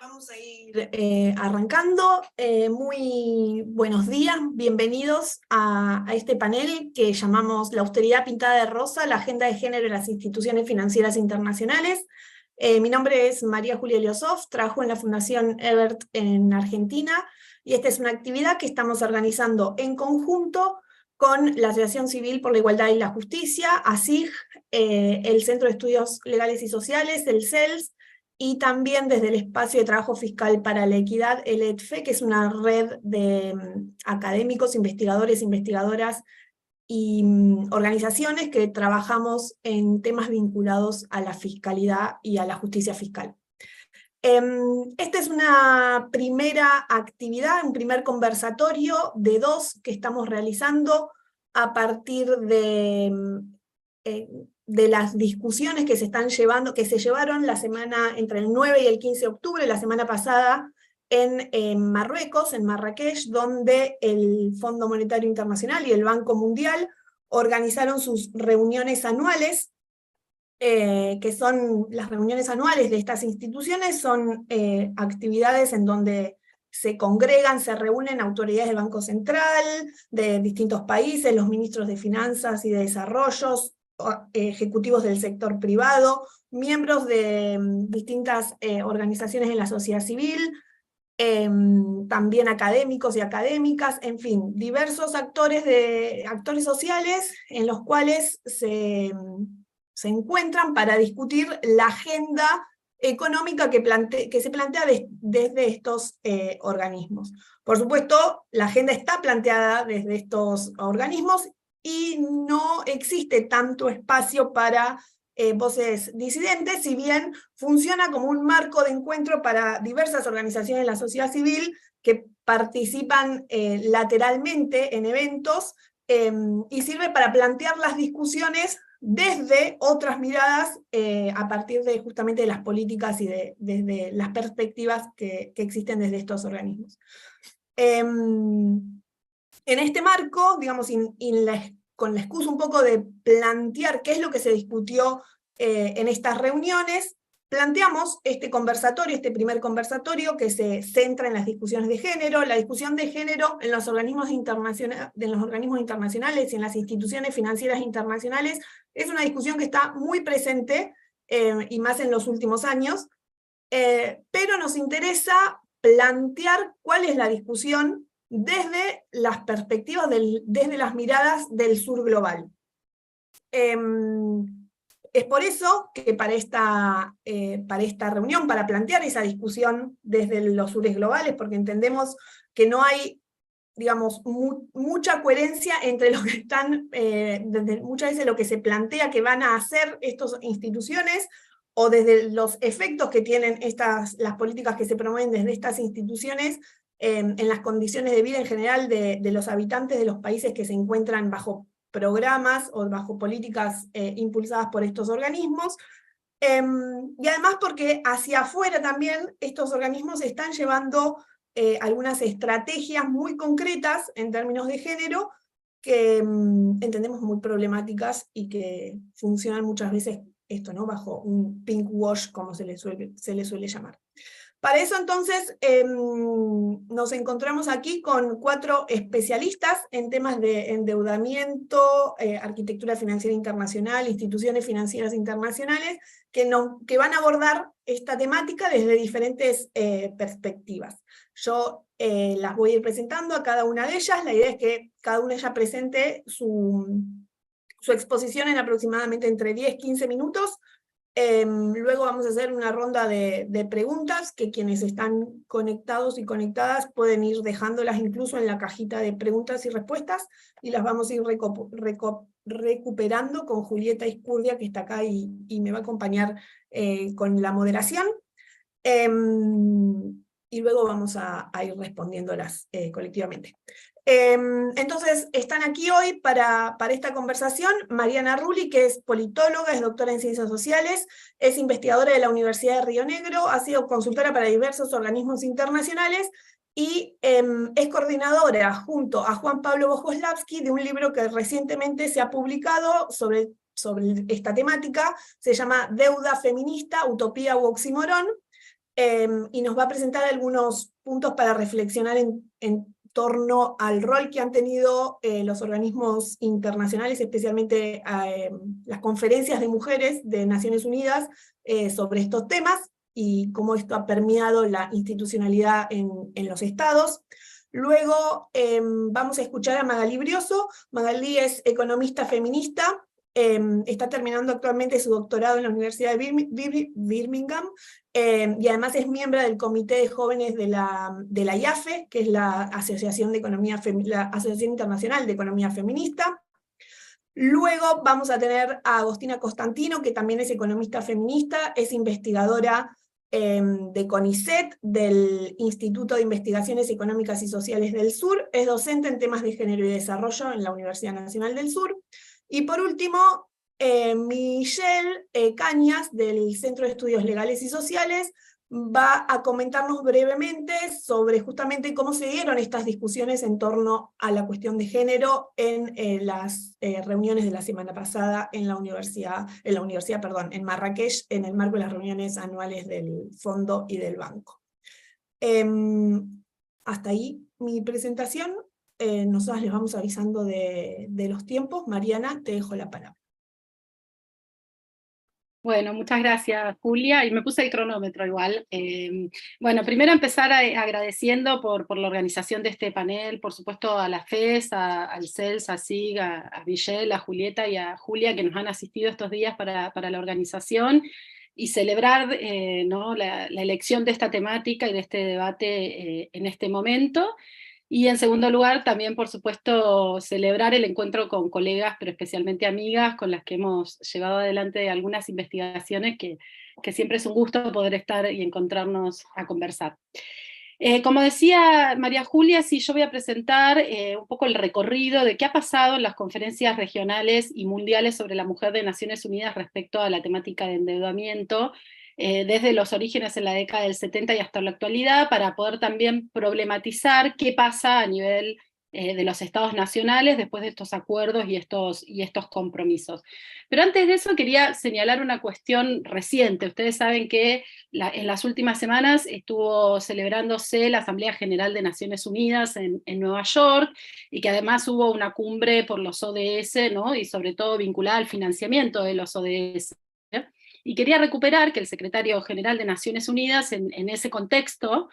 Vamos a ir arrancando. Muy buenos días, bienvenidos a este panel que llamamos La austeridad pintada de rosa, la agenda de género en las instituciones financieras internacionales. Mi nombre es María Julia Liosov, trabajo en la Fundación Ebert en Argentina, y esta es una actividad que estamos organizando en conjunto con la Asociación Civil por la Igualdad y la Justicia, ASIG, el Centro de Estudios Legales y Sociales, el CELS, y también desde el Espacio de Trabajo Fiscal para la Equidad, el ETFE, que es una red de académicos, investigadores, investigadoras y organizaciones que trabajamos en temas vinculados a la fiscalidad y a la justicia fiscal. Esta es una primera actividad, un primer conversatorio de dos que estamos realizando a partir de las discusiones que se están llevando, que se llevaron la semana entre el 9 y el 15 de octubre, la semana pasada, en Marruecos, en Marrakech, donde el Fondo Monetario Internacional y el Banco Mundial organizaron sus reuniones anuales, que son las reuniones anuales de estas instituciones, son actividades en donde se congregan, se reúnen autoridades del Banco Central, de distintos países, los ministros de Finanzas y de Desarrollos, ejecutivos del sector privado, miembros de distintas organizaciones de la sociedad civil, también académicos y académicas, en fin, diversos actores sociales en los cuales se encuentran para discutir la agenda económica que se plantea desde estos organismos. Por supuesto, la agenda está planteada desde estos organismos y no existe tanto espacio para voces disidentes, si bien funciona como un marco de encuentro para diversas organizaciones de la sociedad civil que participan lateralmente en eventos y sirve para plantear las discusiones desde otras miradas a partir de justamente de las políticas y desde las perspectivas que existen desde estos organismos. En este marco, digamos, con la excusa un poco de plantear qué es lo que se discutió en estas reuniones, planteamos este conversatorio, este primer conversatorio que se centra en las discusiones de género. La discusión de género en los organismos internacionales y en las instituciones financieras internacionales es una discusión que está muy presente, y más en los últimos años, pero nos interesa plantear cuál es la discusión desde las perspectivas, desde las miradas del sur global. Es por eso que para esta reunión, para plantear esa discusión desde los sures globales, porque entendemos que no hay, digamos, mucha coherencia entre lo que están, muchas veces lo que se plantea que van a hacer estas instituciones, o desde los efectos que tienen las políticas que se promueven desde estas instituciones, en las condiciones de vida en general de los habitantes de los países que se encuentran bajo programas o bajo políticas impulsadas por estos organismos, y además porque hacia afuera también estos organismos están llevando algunas estrategias muy concretas en términos de género que entendemos muy problemáticas y que funcionan muchas veces bajo un pink wash, como se le suele llamar. Para eso entonces nos encontramos aquí con 4 especialistas en temas de endeudamiento, arquitectura financiera internacional, instituciones financieras internacionales, que van a abordar esta temática desde diferentes perspectivas. Yo las voy a ir presentando a cada una de ellas. La idea es que cada una de ellas presente su exposición en aproximadamente entre 10-15 minutos. Luego vamos a hacer una ronda de preguntas que quienes están conectados y conectadas pueden ir dejándolas incluso en la cajita de preguntas y respuestas, y las vamos a ir recuperando con Julieta Iscurdia, que está acá y me va a acompañar con la moderación. Y luego vamos a ir respondiéndolas colectivamente. Entonces, están aquí hoy para esta conversación Mariana Rulli, que es politóloga, es doctora en Ciencias Sociales, es investigadora de la Universidad de Río Negro, ha sido consultora para diversos organismos internacionales, y es coordinadora junto a Juan Pablo Bogoslavsky de un libro que recientemente se ha publicado sobre esta temática. Se llama Deuda feminista, utopía u oxímoron, y nos va a presentar algunos puntos para reflexionar en torno al rol que han tenido los organismos internacionales, especialmente las conferencias de mujeres de Naciones Unidas sobre estos temas, y cómo esto ha permeado la institucionalidad en los estados. Luego vamos a escuchar a Magalí Brioso. Magalí es economista feminista, está terminando actualmente su doctorado en la Universidad de Birmingham, y además es miembro del Comité de Jóvenes de la IAFE, que es la Asociación Internacional de Economía Feminista. Luego vamos a tener a Agostina Costantino, que también es economista feminista, es investigadora de CONICET, del Instituto de Investigaciones Económicas y Sociales del Sur, es docente en temas de género y desarrollo en la Universidad Nacional del Sur. Y por último, Michelle Cañas, del Centro de Estudios Legales y Sociales, va a comentarnos brevemente sobre justamente cómo se dieron estas discusiones en torno a la cuestión de género en las reuniones de la semana pasada en en Marrakech, en el marco de las reuniones anuales del Fondo y del Banco. Hasta ahí mi presentación. Nosotras les vamos avisando de los tiempos. Mariana, te dejo la palabra. Bueno, muchas gracias, Julia, y me puse el cronómetro igual. Bueno, primero empezar agradeciendo por la organización de este panel, por supuesto a la FES, al CELS, a SIG, a Michelle, a Julieta y a Julia, que nos han asistido estos días para la organización, y celebrar ¿no? la elección de esta temática y de este debate en este momento. Y en segundo lugar, también, por supuesto, celebrar el encuentro con colegas, pero especialmente amigas, con las que hemos llevado adelante algunas investigaciones que siempre es un gusto poder estar y encontrarnos a conversar. Como decía María Julia, sí, yo voy a presentar un poco el recorrido de qué ha pasado en las conferencias regionales y mundiales sobre la mujer de Naciones Unidas respecto a la temática de endeudamiento, desde los orígenes en la década del 70 y hasta la actualidad, para poder también problematizar qué pasa a nivel de los estados nacionales después de estos acuerdos y estos compromisos. Pero antes de eso quería señalar una cuestión reciente. Ustedes saben que en las últimas semanas estuvo celebrándose la Asamblea General de Naciones Unidas en Nueva York, y que además hubo una cumbre por los ODS, ¿no? Y sobre todo vinculada al financiamiento de los ODS. Y quería recuperar que el secretario general de Naciones Unidas, en ese contexto,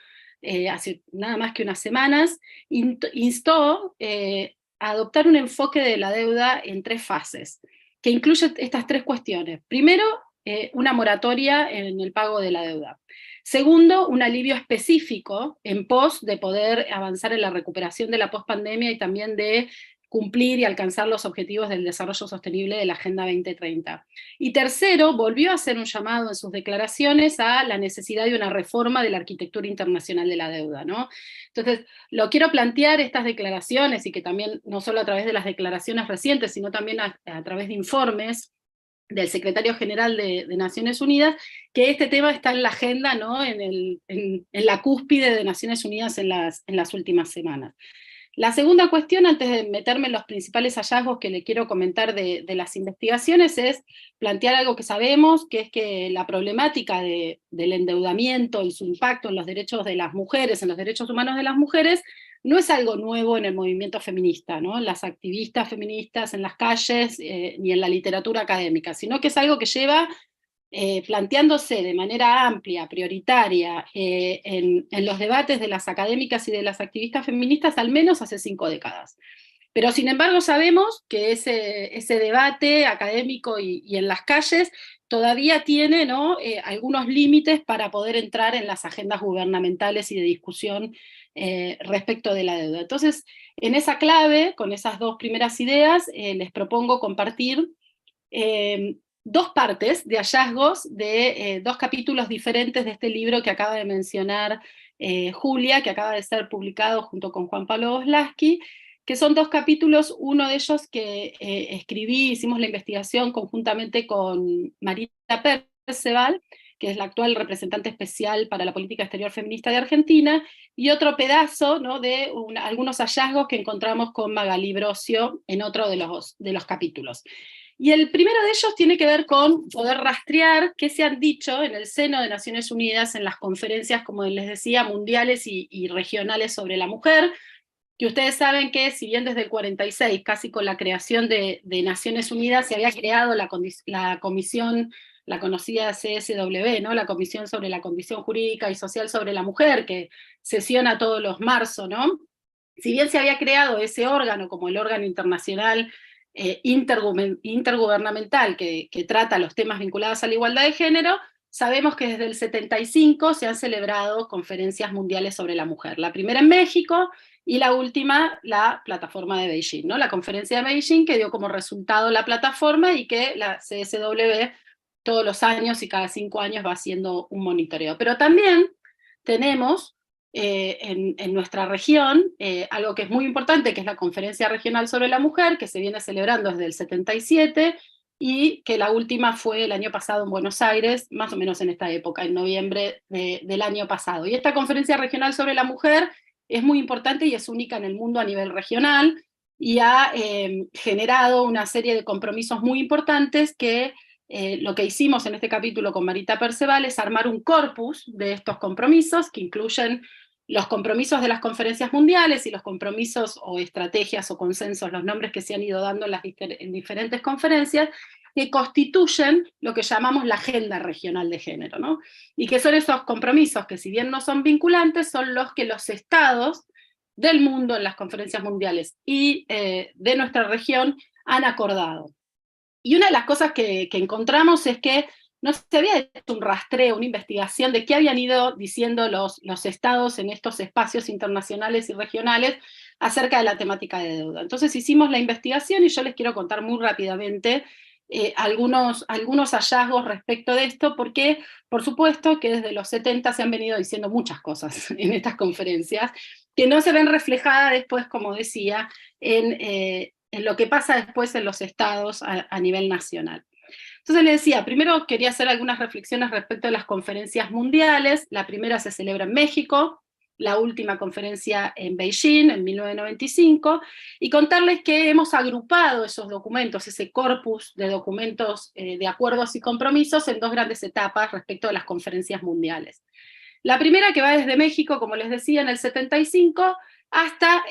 hace nada más que unas semanas, instó a adoptar un enfoque de la deuda en 3 fases, que incluye estas 3 cuestiones. Primero, una moratoria en el pago de la deuda. Segundo, un alivio específico en pos de poder avanzar en la recuperación de la pospandemia y también de cumplir y alcanzar los objetivos del desarrollo sostenible de la Agenda 2030. Y tercero, volvió a hacer un llamado en sus declaraciones a la necesidad de una reforma de la arquitectura internacional de la deuda, ¿no? Entonces, lo quiero plantear estas declaraciones, y que también, no solo a través de las declaraciones recientes, sino también a través de informes del secretario general de Naciones Unidas, que este tema está en la agenda, ¿no? en la cúspide de Naciones Unidas en las últimas semanas. La segunda cuestión, antes de meterme en los principales hallazgos que le quiero comentar de las investigaciones, es plantear algo que sabemos, que es que la problemática del endeudamiento y su impacto en los derechos de las mujeres, en los derechos humanos de las mujeres, no es algo nuevo en el movimiento feminista, ¿no? En las activistas feministas, en las calles, ni en la literatura académica, sino que es algo que lleva planteándose de manera amplia, prioritaria, en los debates de las académicas y de las activistas feministas al menos hace 5 décadas. Pero sin embargo sabemos que ese debate académico y en las calles todavía tiene, ¿no? Algunos límites para poder entrar en las agendas gubernamentales y de discusión respecto de la deuda. Entonces, en esa clave, con esas 2 primeras ideas, les propongo compartir 2 partes de hallazgos de 2 capítulos diferentes de este libro que acaba de mencionar Julia, que acaba de ser publicado junto con Juan Pablo Voslaski, que son 2 capítulos, uno de ellos que escribí, hicimos la investigación conjuntamente con Marita Perceval, que es la actual representante especial para la política exterior feminista de Argentina, y otro pedazo, ¿no? de algunos hallazgos que encontramos con Magalí Brioso en otro de los capítulos. Y el primero de ellos tiene que ver con poder rastrear qué se han dicho en el seno de Naciones Unidas en las conferencias, como les decía, mundiales y regionales sobre la mujer, que ustedes saben que si bien desde el 46, casi con la creación de Naciones Unidas, se había creado la comisión, la conocida CSW, ¿no? La Comisión sobre la Condición Jurídica y Social sobre la Mujer, que sesiona todos los marzo, ¿no? Si bien se había creado ese órgano como el órgano internacional intergubernamental que trata los temas vinculados a la igualdad de género, sabemos que desde el 75 se han celebrado conferencias mundiales sobre la mujer. La primera en México, y la última, la plataforma de Beijing, ¿no? La conferencia de Beijing, que dio como resultado la plataforma y que la CSW todos los años y cada 5 años va haciendo un monitoreo. Pero también tenemos en nuestra región algo que es muy importante, que es la Conferencia Regional sobre la Mujer, que se viene celebrando desde el 77, y que la última fue el año pasado en Buenos Aires, más o menos en esta época, en noviembre del año pasado. Y esta Conferencia Regional sobre la Mujer es muy importante y es única en el mundo a nivel regional, y ha generado una serie de compromisos muy importantes que lo que hicimos en este capítulo con Marita Perceval es armar un corpus de estos compromisos que incluyen los compromisos de las conferencias mundiales y los compromisos o estrategias o consensos, los nombres que se han ido dando en diferentes conferencias, que constituyen lo que llamamos la agenda regional de género, ¿no? Y que son esos compromisos que, si bien no son vinculantes, son los que los estados del mundo en las conferencias mundiales y de nuestra región han acordado. Y una de las cosas que encontramos es que no se había hecho un rastreo, una investigación de qué habían ido diciendo los estados en estos espacios internacionales y regionales acerca de la temática de deuda. Entonces hicimos la investigación y yo les quiero contar muy rápidamente algunos hallazgos respecto de esto, porque por supuesto que desde los 70 se han venido diciendo muchas cosas en estas conferencias, que no se ven reflejadas después, como decía, en lo que pasa después en los estados a nivel nacional. Entonces les decía, primero quería hacer algunas reflexiones respecto a las conferencias mundiales. La primera se celebra en México, la última conferencia en Beijing, en 1995, y contarles que hemos agrupado esos documentos, ese corpus de documentos de acuerdos y compromisos en dos grandes etapas respecto a las conferencias mundiales. La primera, que va desde México, como les decía, en el 75, hasta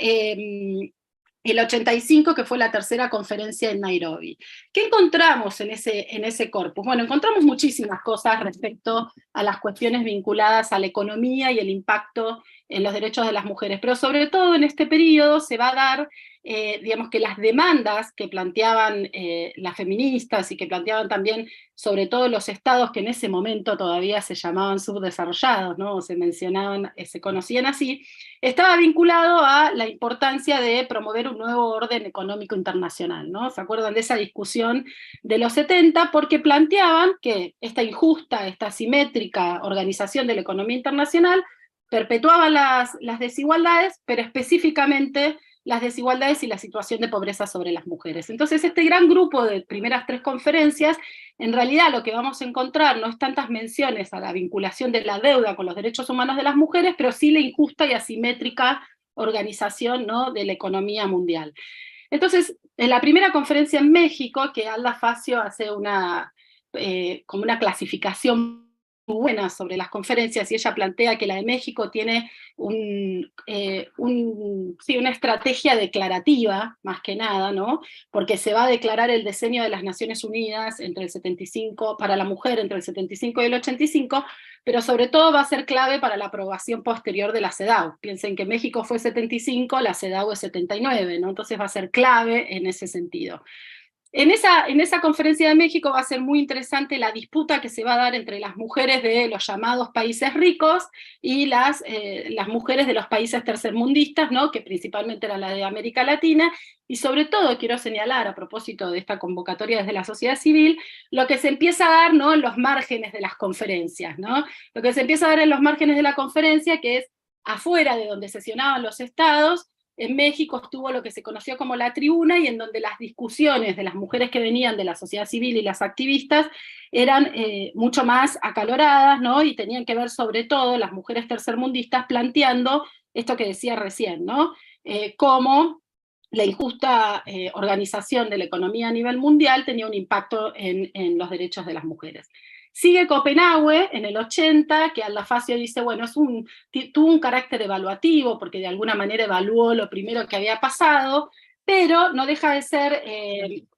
el 85, que fue la tercera conferencia en Nairobi. ¿Qué encontramos en ese corpus? Bueno, encontramos muchísimas cosas respecto a las cuestiones vinculadas a la economía y el impacto en los derechos de las mujeres, pero sobre todo en este periodo se va a dar, digamos, que las demandas que planteaban las feministas y que planteaban también sobre todo los estados que en ese momento todavía se llamaban subdesarrollados, ¿no? O se mencionaban, se conocían así, estaba vinculado a la importancia de promover un nuevo orden económico internacional, ¿no? ¿Se acuerdan de esa discusión de los 70? Porque planteaban que esta injusta, esta asimétrica organización de la economía internacional perpetuaba las desigualdades, pero específicamente las desigualdades y la situación de pobreza sobre las mujeres. Entonces este gran grupo de primeras 3 conferencias, en realidad lo que vamos a encontrar no es tantas menciones a la vinculación de la deuda con los derechos humanos de las mujeres, pero sí la injusta y asimétrica organización, ¿no?, de la economía mundial. Entonces, en la primera conferencia en México, que Alda Facio hace como una clasificación muy buena sobre las conferencias, y ella plantea que la de México tiene una estrategia declarativa, más que nada, ¿no? Porque se va a declarar el diseño de las Naciones Unidas entre el 75, para la mujer entre el 75 y el 85, pero sobre todo va a ser clave para la aprobación posterior de la CEDAW. Piensen que México fue 75, la CEDAW es 79, ¿no? Entonces va a ser clave en ese sentido. En esa conferencia de México va a ser muy interesante la disputa que se va a dar entre las mujeres de los llamados países ricos y las mujeres de los países tercermundistas, ¿no?, que principalmente eran las de América Latina, y sobre todo quiero señalar, a propósito de esta convocatoria desde la sociedad civil, lo que se empieza a dar, ¿no?, en los márgenes de las conferencias, ¿no? Lo que se empieza a dar en los márgenes de la conferencia, que es afuera de donde sesionaban los estados. En México estuvo lo que se conoció como la tribuna, y en donde las discusiones de las mujeres que venían de la sociedad civil y las activistas eran mucho más acaloradas, ¿no? Y tenían que ver sobre todo las mujeres tercermundistas planteando esto que decía recién, ¿no? Cómo la injusta organización de la economía a nivel mundial tenía un impacto en los derechos de las mujeres. Sigue Copenhague en el 80, que Alda Facio dice, bueno, tuvo un carácter evaluativo, porque de alguna manera evaluó lo primero que había pasado, pero no deja de ser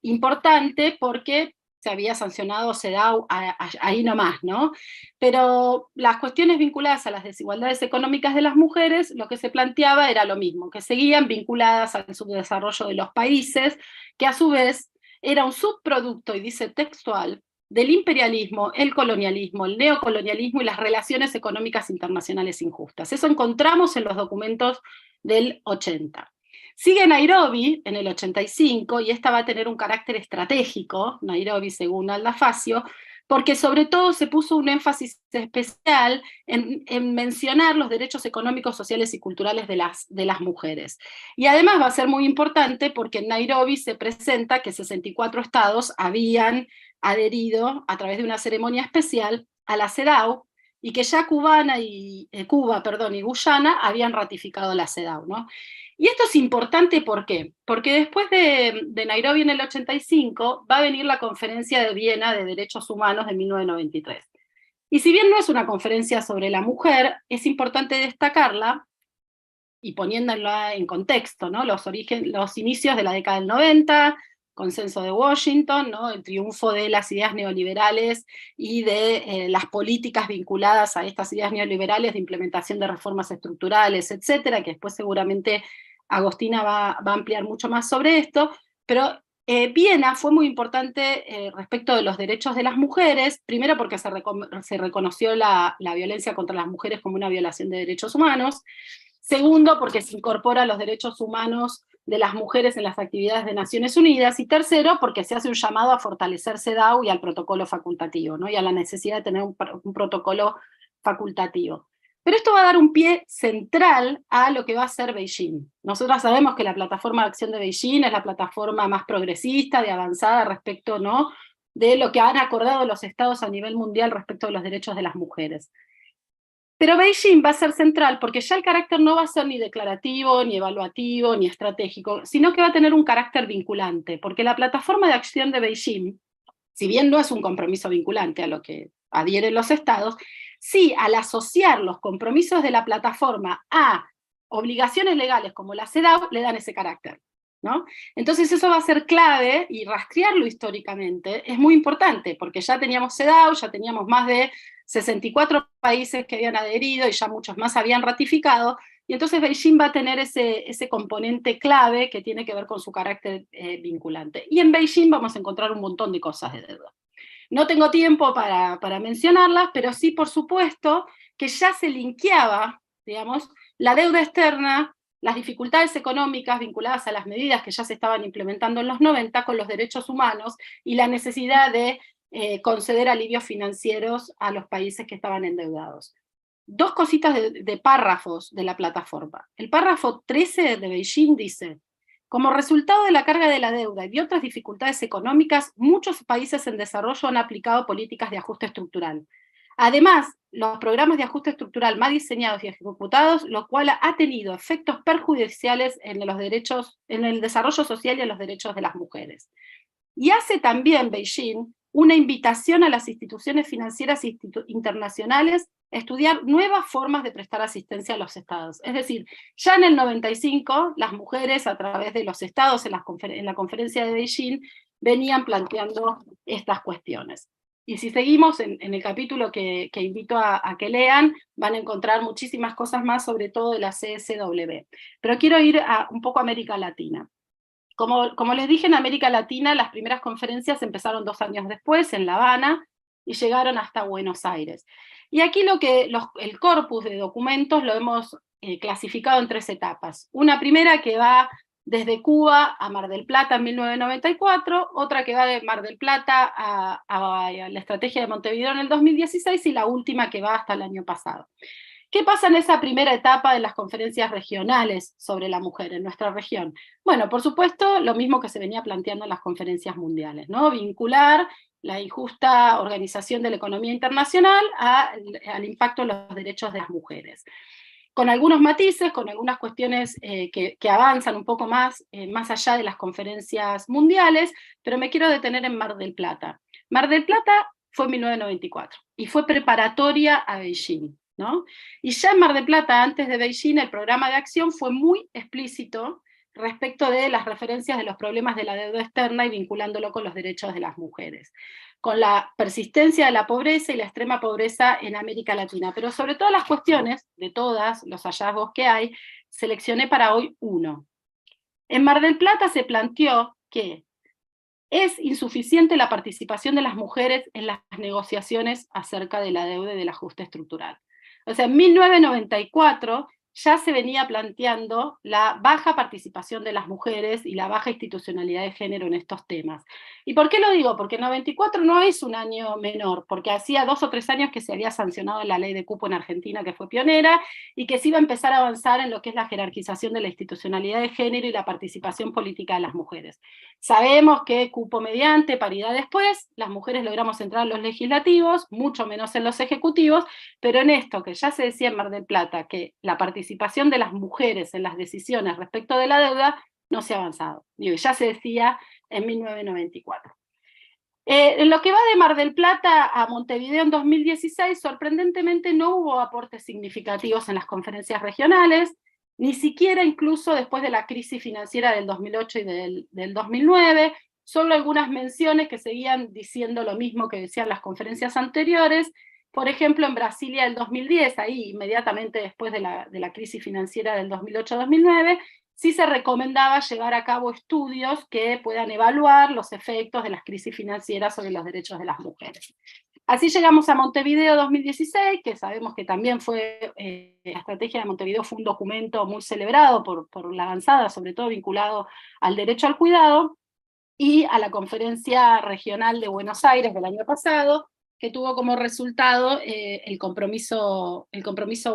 importante porque se había sancionado CEDAW ahí nomás, ¿no? Pero las cuestiones vinculadas a las desigualdades económicas de las mujeres, lo que se planteaba era lo mismo, que seguían vinculadas al subdesarrollo de los países, que a su vez era un subproducto, y dice textual, del imperialismo, el colonialismo, el neocolonialismo y las relaciones económicas internacionales injustas. Eso encontramos en los documentos del 80. Sigue Nairobi en el 85, y esta va a tener un carácter estratégico, Nairobi según Alda Facio, porque sobre todo se puso un énfasis especial en mencionar los derechos económicos, sociales y culturales de las mujeres. Y además va a ser muy importante porque en Nairobi se presenta que 64 estados habían adherido a través de una ceremonia especial a la CEDAW, y que ya Cuba y Guyana habían ratificado la CEDAW, ¿no? Y esto es importante, ¿por qué? Porque después de Nairobi en el 85 va a venir la Conferencia de Viena de Derechos Humanos de 1993. Y si bien no es una conferencia sobre la mujer, es importante destacarla, y poniéndola en contexto, ¿no? Los inicios de la década del 90, consenso de Washington, ¿no? El triunfo de las ideas neoliberales y de las políticas vinculadas a estas ideas neoliberales de implementación de reformas estructurales, etcétera, que después seguramente Agostina va a ampliar mucho más sobre esto, pero Viena fue muy importante respecto de los derechos de las mujeres, primero porque se reconoció la violencia contra las mujeres como una violación de derechos humanos. Segundo, porque se incorpora los derechos humanos de las mujeres en las actividades de Naciones Unidas. Y tercero, porque se hace un llamado a fortalecer CEDAW y al protocolo facultativo, ¿no? Y a la necesidad de tener un protocolo facultativo. Pero esto va a dar un pie central a lo que va a ser Beijing. Nosotros sabemos que la plataforma de acción de Beijing es la plataforma más progresista, de avanzada respecto, ¿no?, de lo que han acordado los estados a nivel mundial respecto de los derechos de las mujeres. Pero Beijing va a ser central porque ya el carácter no va a ser ni declarativo, ni evaluativo, ni estratégico, sino que va a tener un carácter vinculante, porque la plataforma de acción de Beijing, si bien no es un compromiso vinculante a lo que adhieren los estados, sí, al asociar los compromisos de la plataforma a obligaciones legales como la CEDAW, le dan ese carácter, ¿no? Entonces eso va a ser clave, y rastrearlo históricamente es muy importante, porque ya teníamos CEDAW, ya teníamos más de 64 países que habían adherido y ya muchos más habían ratificado, y entonces Beijing va a tener ese componente clave que tiene que ver con su carácter vinculante. Y en Beijing vamos a encontrar un montón de cosas de deuda. No tengo tiempo para mencionarlas, pero sí, por supuesto, que ya se linkeaba, digamos, la deuda externa, las dificultades económicas vinculadas a las medidas que ya se estaban implementando en los 90 con los derechos humanos y la necesidad de conceder alivios financieros a los países que estaban endeudados. Dos cositas de párrafos de la plataforma. El párrafo 13 de Beijing dice: como resultado de la carga de la deuda y de otras dificultades económicas, muchos países en desarrollo han aplicado políticas de ajuste estructural. Además, los programas de ajuste estructural mal diseñados y ejecutados, lo cual ha tenido efectos perjudiciales en el desarrollo social y en los derechos de las mujeres. Y hace también Beijing una invitación a las instituciones financieras internacionales a estudiar nuevas formas de prestar asistencia a los estados. Es decir, ya en el 95, las mujeres a través de los estados en la conferencia de Beijing venían planteando estas cuestiones. Y si seguimos en el capítulo que invito a que lean, van a encontrar muchísimas cosas más, sobre todo de la CSW. Pero quiero ir un poco a América Latina. Como les dije, en América Latina las primeras conferencias empezaron 2 años después, en La Habana, y llegaron hasta Buenos Aires. Y aquí el corpus de documentos lo hemos clasificado en 3 etapas. Una primera que va desde Cuba a Mar del Plata en 1994, otra que va de Mar del Plata a la estrategia de Montevideo en el 2016, y la última que va hasta el año pasado. ¿Qué pasa en esa primera etapa de las conferencias regionales sobre la mujer en nuestra región? Bueno, por supuesto, lo mismo que se venía planteando en las conferencias mundiales, ¿no? Vincular la injusta organización de la economía internacional al impacto en los derechos de las mujeres. con algunos matices, con algunas cuestiones que avanzan un poco más allá de las conferencias mundiales, pero me quiero detener en Mar del Plata. Mar del Plata fue en 1994 y fue preparatoria a Beijing, ¿no? Y ya en Mar del Plata, antes de Beijing, el programa de acción fue muy explícito respecto de las referencias de los problemas de la deuda externa y vinculándolo con los derechos de las mujeres, con la persistencia de la pobreza y la extrema pobreza en América Latina. Pero sobre todas las cuestiones, de todos los hallazgos que hay, seleccioné para hoy uno. En Mar del Plata se planteó que es insuficiente la participación de las mujeres en las negociaciones acerca de la deuda y del ajuste estructural. O sea, en 1994 ya se venía planteando la baja participación de las mujeres y la baja institucionalidad de género en estos temas. ¿Y por qué lo digo? Porque el 94 no es un año menor, porque hacía 2 o 3 años que se había sancionado la ley de cupo en Argentina, que fue pionera, y que se iba a empezar a avanzar en lo que es la jerarquización de la institucionalidad de género y la participación política de las mujeres. Sabemos que cupo mediante, paridad después, las mujeres logramos entrar en los legislativos, mucho menos en los ejecutivos, pero en esto que ya se decía en Mar del Plata, que la participación de las mujeres en las decisiones respecto de la deuda no se ha avanzado. Ya se decía en 1994. En lo que va de Mar del Plata a Montevideo en 2016, sorprendentemente no hubo aportes significativos en las conferencias regionales, ni siquiera incluso después de la crisis financiera del 2008 y del 2009, solo algunas menciones que seguían diciendo lo mismo que decían las conferencias anteriores. Por ejemplo, en Brasilia del 2010, ahí inmediatamente después de la crisis financiera del 2008-2009, sí se recomendaba llevar a cabo estudios que puedan evaluar los efectos de las crisis financieras sobre los derechos de las mujeres. Así llegamos a Montevideo 2016, que sabemos que también fue, la estrategia de Montevideo fue un documento muy celebrado por la avanzada, sobre todo vinculado al derecho al cuidado, y a la conferencia regional de Buenos Aires del año pasado, que tuvo como resultado el compromiso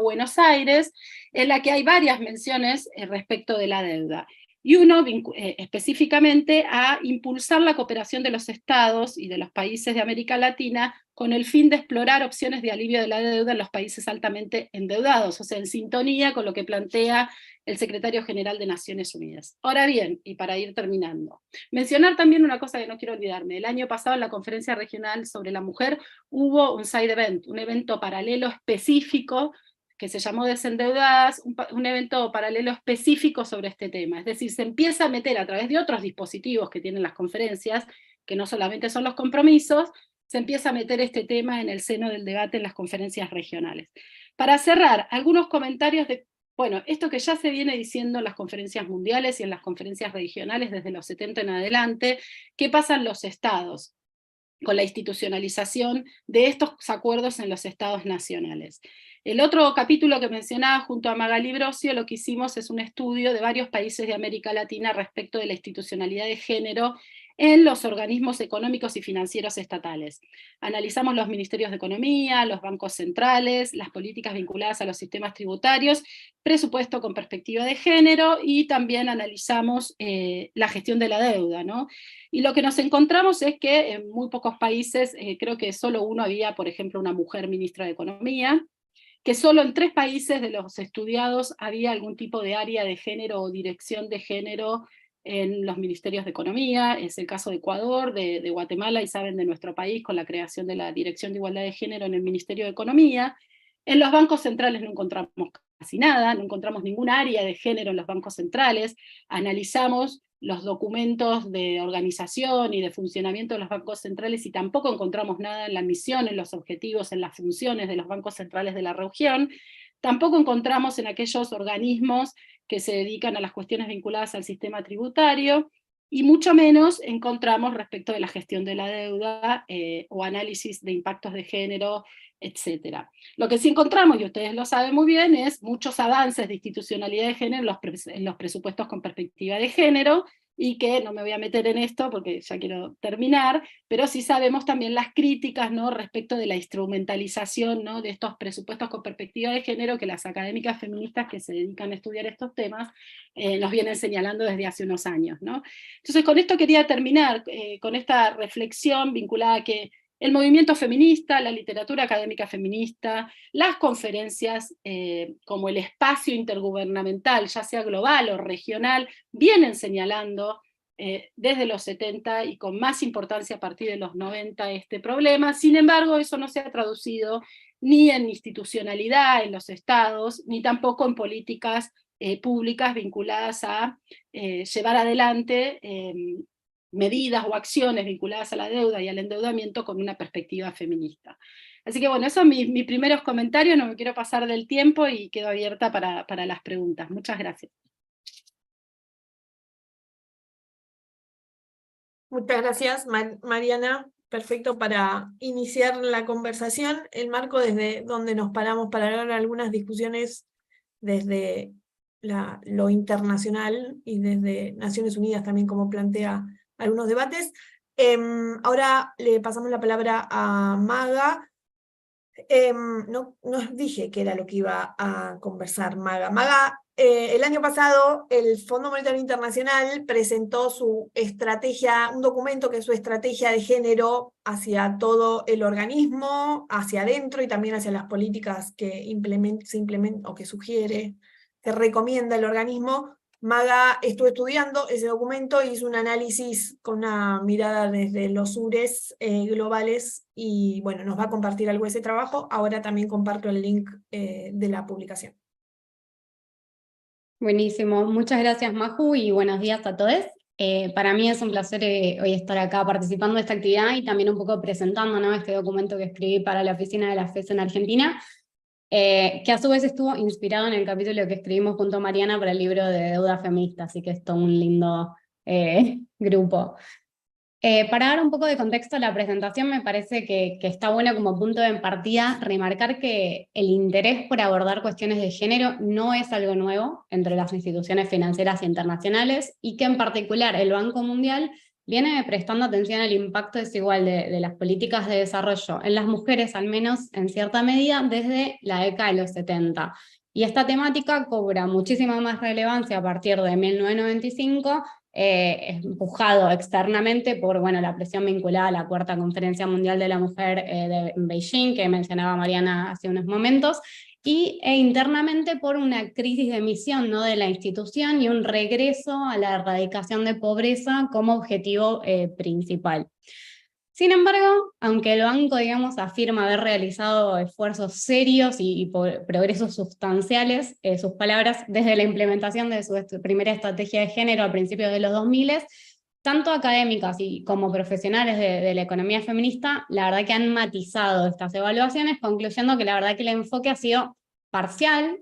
Buenos Aires, en la que hay varias menciones respecto de la deuda. Y uno específicamente a impulsar la cooperación de los estados y de los países de América Latina con el fin de explorar opciones de alivio de la deuda en los países altamente endeudados, o sea, en sintonía con lo que plantea el secretario general de Naciones Unidas. Ahora bien, y para ir terminando, mencionar también una cosa que no quiero olvidarme. El año pasado en la conferencia regional sobre la mujer hubo un side event, un evento paralelo específico que se llamó Desendeudadas, un evento paralelo específico sobre este tema. Es decir, se empieza a meter a través de otros dispositivos que tienen las conferencias, que no solamente son los compromisos, se empieza a meter este tema en el seno del debate en las conferencias regionales. Para cerrar, algunos comentarios de, bueno, esto que ya se viene diciendo en las conferencias mundiales y en las conferencias regionales desde los 70 en adelante, ¿qué pasa en los estados con la institucionalización de estos acuerdos en los estados nacionales? El otro capítulo que mencionaba junto a Magalí Brosio, lo que hicimos es un estudio de varios países de América Latina respecto de la institucionalidad de género en los organismos económicos y financieros estatales. Analizamos los ministerios de economía, los bancos centrales, las políticas vinculadas a los sistemas tributarios, presupuesto con perspectiva de género, y también analizamos la gestión de la deuda, ¿no? Y lo que nos encontramos es que en muy pocos países, creo que solo uno había, por ejemplo, una mujer ministra de Economía, que solo en 3 países de los estudiados había algún tipo de área de género o dirección de género en los ministerios de Economía. Es el caso de Ecuador, de Guatemala, y saben, de nuestro país, con la creación de la Dirección de Igualdad de Género en el Ministerio de Economía. En los bancos centrales no encontramos casi nada, no encontramos ningún área de género en los bancos centrales. Analizamos los documentos de organización y de funcionamiento de los bancos centrales y tampoco encontramos nada en la misión, en los objetivos, en las funciones de los bancos centrales de la región. Tampoco encontramos en aquellos organismos que se dedican a las cuestiones vinculadas al sistema tributario, y mucho menos encontramos respecto de la gestión de la deuda o análisis de impactos de género, etc. Lo que sí encontramos, y ustedes lo saben muy bien, es muchos avances de institucionalidad de género en los presupuestos con perspectiva de género, y que no me voy a meter en esto porque ya quiero terminar, pero sí sabemos también las críticas, ¿no?, respecto de la instrumentalización, ¿no?, de estos presupuestos con perspectiva de género que las académicas feministas que se dedican a estudiar estos temas nos vienen señalando desde hace unos años, ¿no? Entonces con esto quería terminar, con esta reflexión vinculada a que el movimiento feminista, la literatura académica feminista, las conferencias como el espacio intergubernamental, ya sea global o regional, vienen señalando desde los 70 y con más importancia a partir de los 90 este problema. Sin embargo, eso no se ha traducido ni en institucionalidad en los estados, ni tampoco en políticas públicas vinculadas a llevar adelante medidas o acciones vinculadas a la deuda y al endeudamiento con una perspectiva feminista. Así que bueno, esos son mis primeros comentarios, no me quiero pasar del tiempo y quedo abierta para las preguntas. Muchas gracias. Muchas gracias, Mariana. Perfecto para iniciar la conversación. El marco desde donde nos paramos para hablar algunas discusiones desde lo internacional y desde Naciones Unidas también, como plantea algunos debates. Ahora le pasamos la palabra a Maga. No dije que era lo que iba a conversar Maga. Maga, el año pasado el Fondo Monetario Internacional presentó su estrategia, un documento que es su estrategia de género hacia todo el organismo, hacia adentro y también hacia las políticas que se implementa o que sugiere, que recomienda el organismo. Maga estuvo estudiando ese documento y hizo un análisis con una mirada desde los URES globales y bueno, nos va a compartir algo de ese trabajo. Ahora también comparto el link de la publicación. Buenísimo, muchas gracias Maju y buenos días a todos. Para mí es un placer hoy estar acá participando de esta actividad y también un poco presentando, ¿no?, este documento que escribí para la oficina de la FES en Argentina, que a su vez estuvo inspirado en el capítulo que escribimos junto a Mariana para el libro de deuda feminista, así que es todo un lindo grupo. Para dar un poco de contexto a la presentación, me parece que está bueno como punto de partida remarcar que el interés por abordar cuestiones de género no es algo nuevo entre las instituciones financieras internacionales y que en particular el Banco Mundial viene prestando atención al impacto desigual de las políticas de desarrollo en las mujeres, al menos en cierta medida, desde la década de los 70. Y esta temática cobra muchísima más relevancia a partir de 1995, empujado externamente por la presión vinculada a la Cuarta Conferencia Mundial de la Mujer de Beijing, que mencionaba Mariana hace unos momentos, e internamente por una crisis de misión, ¿no?, de la institución y un regreso a la erradicación de pobreza como objetivo principal. Sin embargo, aunque el banco, afirma haber realizado esfuerzos serios y progresos sustanciales, sus palabras, desde la implementación de su primera estrategia de género a principios de los 2000, tanto académicas como profesionales de la economía feminista, la verdad que han matizado estas evaluaciones, concluyendo que la verdad que el enfoque ha sido parcial,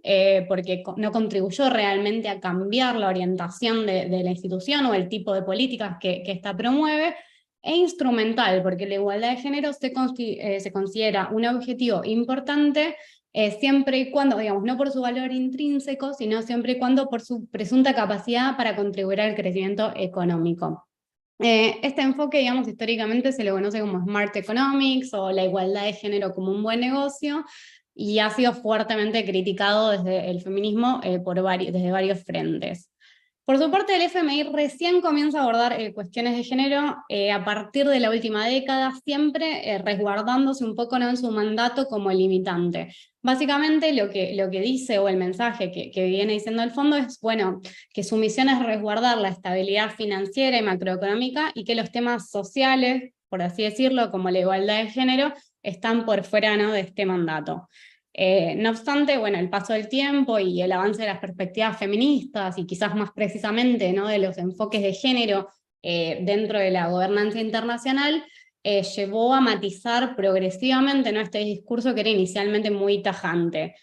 porque no contribuyó realmente a cambiar la orientación de la institución o el tipo de políticas que ésta promueve, e instrumental, porque la igualdad de género se considera un objetivo importante siempre y cuando, no por su valor intrínseco, sino siempre y cuando por su presunta capacidad para contribuir al crecimiento económico. Este enfoque, históricamente se lo conoce como Smart Economics o la igualdad de género como un buen negocio, y ha sido fuertemente criticado desde el feminismo desde varios frentes. Por su parte, el FMI recién comienza a abordar cuestiones de género a partir de la última década, siempre resguardándose un poco, ¿no?, en su mandato como limitante. Básicamente lo que dice, o el mensaje que viene diciendo el fondo es, que su misión es resguardar la estabilidad financiera y macroeconómica, y que los temas sociales, por así decirlo, como la igualdad de género, están por fuera, ¿no?, de este mandato. No obstante, el paso del tiempo y el avance de las perspectivas feministas, y quizás más precisamente, ¿no?, de los enfoques de género dentro de la gobernanza internacional, llevó a matizar progresivamente, ¿no?, este discurso que era inicialmente muy tajante.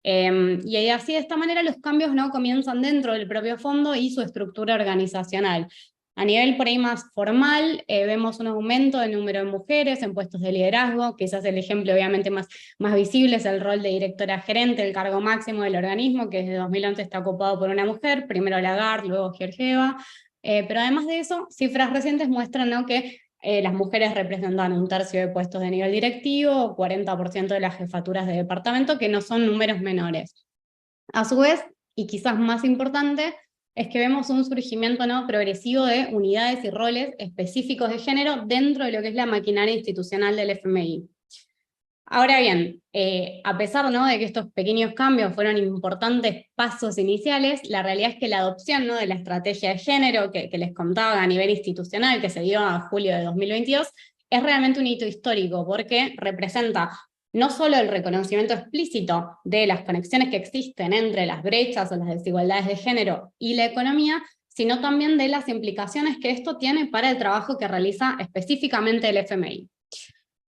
Y así, de esta manera, los cambios, ¿no?, comienzan dentro del propio fondo y su estructura organizacional. A nivel por ahí más formal, vemos un aumento del número de mujeres en puestos de liderazgo. Quizás el ejemplo obviamente más visible es el rol de directora gerente, el cargo máximo del organismo, que desde 2011 está ocupado por una mujer, primero Lagarde, luego Georgieva. Pero además de eso, cifras recientes muestran, ¿no?, que las mujeres representan 1/3 de puestos de nivel directivo, 40% de las jefaturas de departamento, que no son números menores. A su vez, y quizás más importante, es que vemos un surgimiento, ¿no?, progresivo de unidades y roles específicos de género dentro de lo que es la maquinaria institucional del FMI. Ahora bien, a pesar, ¿no?, de que estos pequeños cambios fueron importantes pasos iniciales, la realidad es que la adopción, ¿no?, de la estrategia de género que les contaba a nivel institucional, que se dio a julio de 2022, es realmente un hito histórico, porque representa no solo el reconocimiento explícito de las conexiones que existen entre las brechas o las desigualdades de género y la economía, sino también de las implicaciones que esto tiene para el trabajo que realiza específicamente el FMI.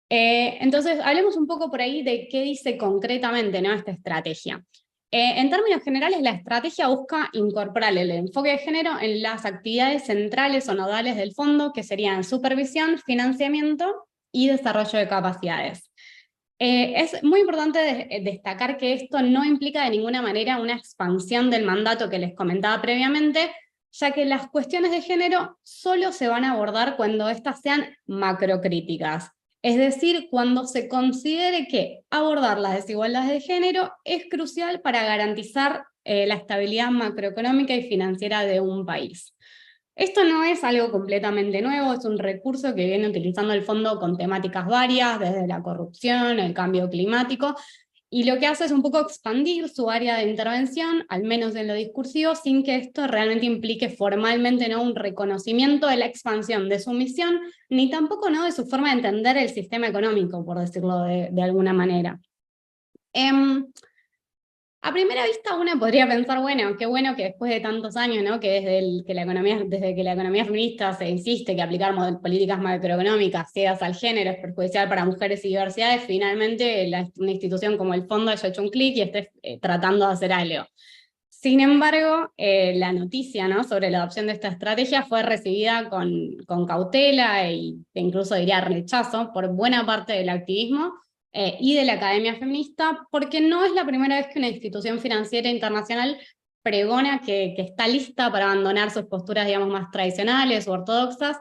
Entonces, hablemos un poco por ahí de qué dice concretamente, ¿no?, esta estrategia. En términos generales, la estrategia busca incorporar el enfoque de género en las actividades centrales o nodales del fondo, que serían supervisión, financiamiento y desarrollo de capacidades. Es muy importante destacar que esto no implica de ninguna manera una expansión del mandato que les comentaba previamente, ya que las cuestiones de género solo se van a abordar cuando éstas sean macrocríticas. Es decir, cuando se considere que abordar las desigualdades de género es crucial para garantizar la estabilidad macroeconómica y financiera de un país. Esto no es algo completamente nuevo, es un recurso que viene utilizando el fondo con temáticas varias, desde la corrupción, el cambio climático, y lo que hace es un poco expandir su área de intervención, al menos en lo discursivo, sin que esto realmente implique formalmente, ¿no?, un reconocimiento de la expansión de su misión, ni tampoco, ¿no?, de su forma de entender el sistema económico, por decirlo de alguna manera. A primera vista uno podría pensar, bueno, qué bueno que después de tantos años, ¿no?, que desde que la economía feminista se insiste que aplicar políticas macroeconómicas ciegas al género es perjudicial para mujeres y diversidades, finalmente una institución como el fondo haya hecho un clic y esté tratando de hacer algo. Sin embargo, la noticia, ¿no?, sobre la adopción de esta estrategia fue recibida con cautela e incluso diría rechazo por buena parte del activismo y de la academia feminista, porque no es la primera vez que una institución financiera internacional pregona que está lista para abandonar sus posturas, digamos, más tradicionales o ortodoxas,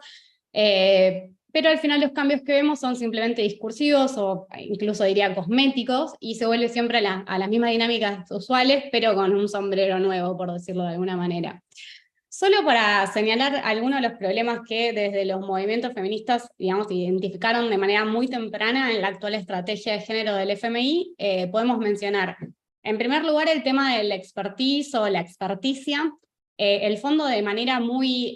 pero al final los cambios que vemos son simplemente discursivos o incluso diría cosméticos, y se vuelve siempre a las mismas dinámicas usuales, pero con un sombrero nuevo, por decirlo de alguna manera. Solo para señalar algunos de los problemas que desde los movimientos feministas, digamos, identificaron de manera muy temprana en la actual estrategia de género del FMI, podemos mencionar, en primer lugar, el tema del expertise o la experticia. El fondo de manera muy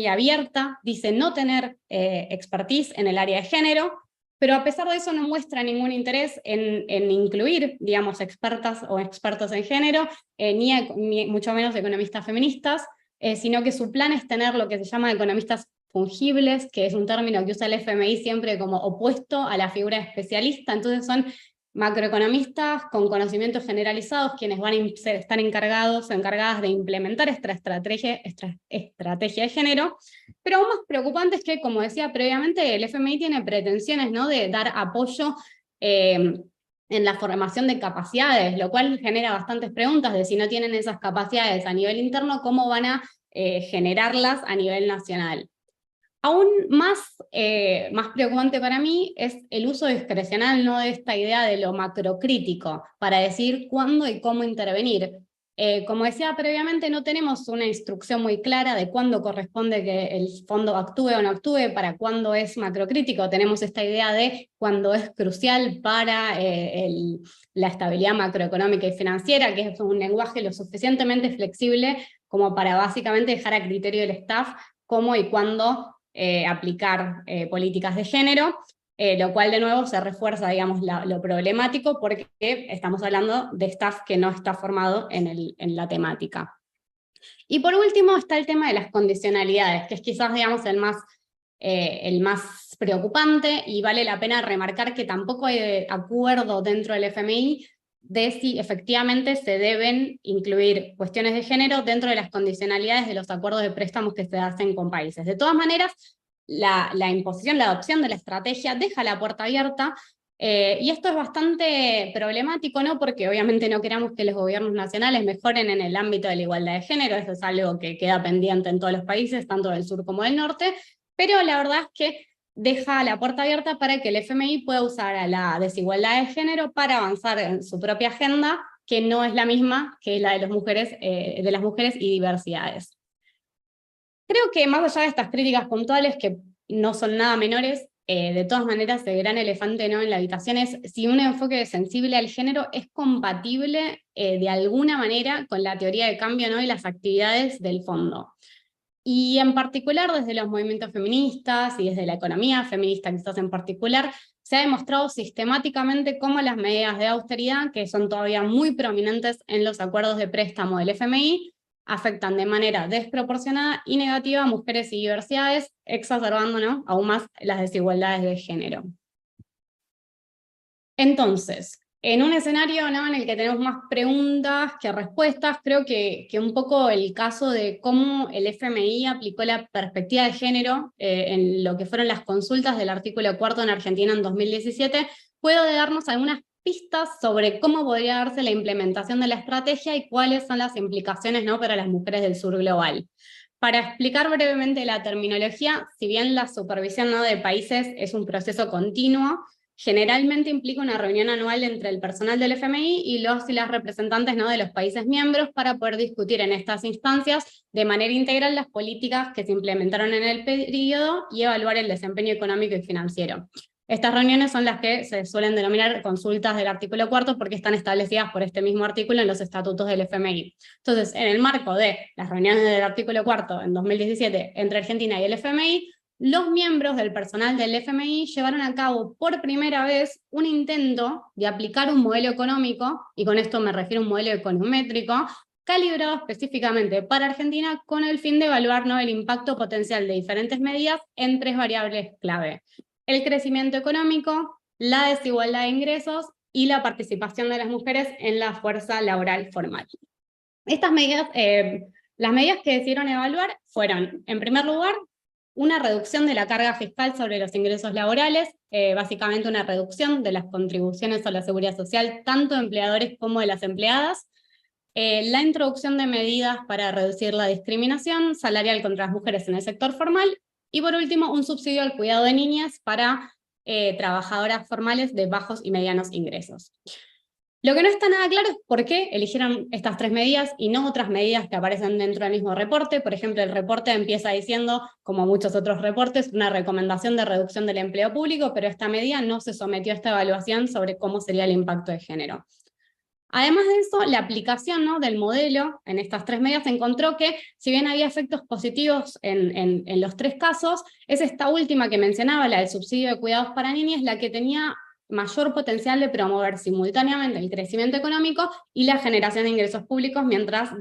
abierta dice no tener expertise en el área de género, pero a pesar de eso no muestra ningún interés en incluir, digamos, expertas o expertos en género, ni mucho menos economistas feministas, sino que su plan es tener lo que se llama economistas fungibles, que es un término que usa el FMI siempre como opuesto a la figura especialista. Entonces son macroeconomistas con conocimientos generalizados quienes van a estar encargadas de implementar esta estrategia de género, pero aún más preocupante es que, como decía previamente, el FMI tiene pretensiones, ¿no?, de dar apoyo en la formación de capacidades, lo cual genera bastantes preguntas de si no tienen esas capacidades a nivel interno, ¿cómo van a generarlas a nivel nacional? Aún más preocupante para mí es el uso discrecional, ¿no?, de esta idea de lo macrocrítico, para decir cuándo y cómo intervenir. Como decía previamente, no tenemos una instrucción muy clara de cuándo corresponde que el fondo actúe o no actúe, para cuándo es macrocrítico. Tenemos esta idea de cuándo es crucial para la estabilidad macroeconómica y financiera, que es un lenguaje lo suficientemente flexible como para básicamente dejar a criterio del staff cómo y cuándo aplicar políticas de género, lo cual de nuevo se refuerza, digamos, lo problemático, porque estamos hablando de staff que no está formado en la temática. Y por último está el tema de las condicionalidades, que es quizás, digamos, el más preocupante, y vale la pena remarcar que tampoco hay acuerdo dentro del FMI de si efectivamente se deben incluir cuestiones de género dentro de las condicionalidades de los acuerdos de préstamos que se hacen con países. De todas maneras, la adopción de la estrategia deja la puerta abierta, y esto es bastante problemático, ¿no?, porque obviamente no queramos que los gobiernos nacionales mejoren en el ámbito de la igualdad de género. Eso es algo que queda pendiente en todos los países, tanto del sur como del norte, pero la verdad es que deja la puerta abierta para que el FMI pueda usar a la desigualdad de género para avanzar en su propia agenda, que no es la misma que la de las mujeres y diversidades. Creo que más allá de estas críticas puntuales, que no son nada menores, de todas maneras el gran elefante, ¿no?, en la habitación es si un enfoque sensible al género es compatible de alguna manera con la teoría de cambio, ¿no?, y las actividades del fondo. Y en particular desde los movimientos feministas y desde la economía feminista quizás en particular, se ha demostrado sistemáticamente cómo las medidas de austeridad, que son todavía muy prominentes en los acuerdos de préstamo del FMI, afectan de manera desproporcionada y negativa a mujeres y diversidades, exacerbando, ¿no?, aún más las desigualdades de género. Entonces, en un escenario, ¿no?, en el que tenemos más preguntas que respuestas, creo que un poco el caso de cómo el FMI aplicó la perspectiva de género en lo que fueron las consultas del artículo 4 en Argentina en 2017, puede darnos algunas pistas sobre cómo podría darse la implementación de la estrategia y cuáles son las implicaciones, ¿no?, para las mujeres del sur global. Para explicar brevemente la terminología, si bien la supervisión, ¿no?, de países es un proceso continuo, generalmente implica una reunión anual entre el personal del FMI y los y las representantes, ¿no?, de los países miembros para poder discutir en estas instancias de manera integral las políticas que se implementaron en el periodo y evaluar el desempeño económico y financiero. Estas reuniones son las que se suelen denominar consultas del artículo 4 porque están establecidas por este mismo artículo en los estatutos del FMI. Entonces, en el marco de las reuniones del artículo 4 en 2017 entre Argentina y el FMI, los miembros del personal del FMI llevaron a cabo por primera vez un intento de aplicar un modelo económico, y con esto me refiero a un modelo econométrico, calibrado específicamente para Argentina con el fin de evaluar, ¿no?, el impacto potencial de diferentes medidas en 3 variables clave: el crecimiento económico, la desigualdad de ingresos y la participación de las mujeres en la fuerza laboral formal. Estas medidas, las medidas que decidieron evaluar fueron, en primer lugar, una reducción de la carga fiscal sobre los ingresos laborales, básicamente una reducción de las contribuciones a la seguridad social, tanto de empleadores como de las empleadas, la introducción de medidas para reducir la discriminación salarial contra las mujeres en el sector formal, y por último, un subsidio al cuidado de niñas para trabajadoras formales de bajos y medianos ingresos. Lo que no está nada claro es por qué eligieron estas 3 medidas y no otras medidas que aparecen dentro del mismo reporte. Por ejemplo, el reporte empieza diciendo, como muchos otros reportes, una recomendación de reducción del empleo público, pero esta medida no se sometió a esta evaluación sobre cómo sería el impacto de género. Además de eso, la aplicación, ¿no?, del modelo en estas 3 medidas encontró que, si bien había efectos positivos en los 3 casos, es esta última que mencionaba, la del subsidio de cuidados para niñas, la que tenía mayor potencial de promover simultáneamente el crecimiento económico y la generación de ingresos públicos, mientras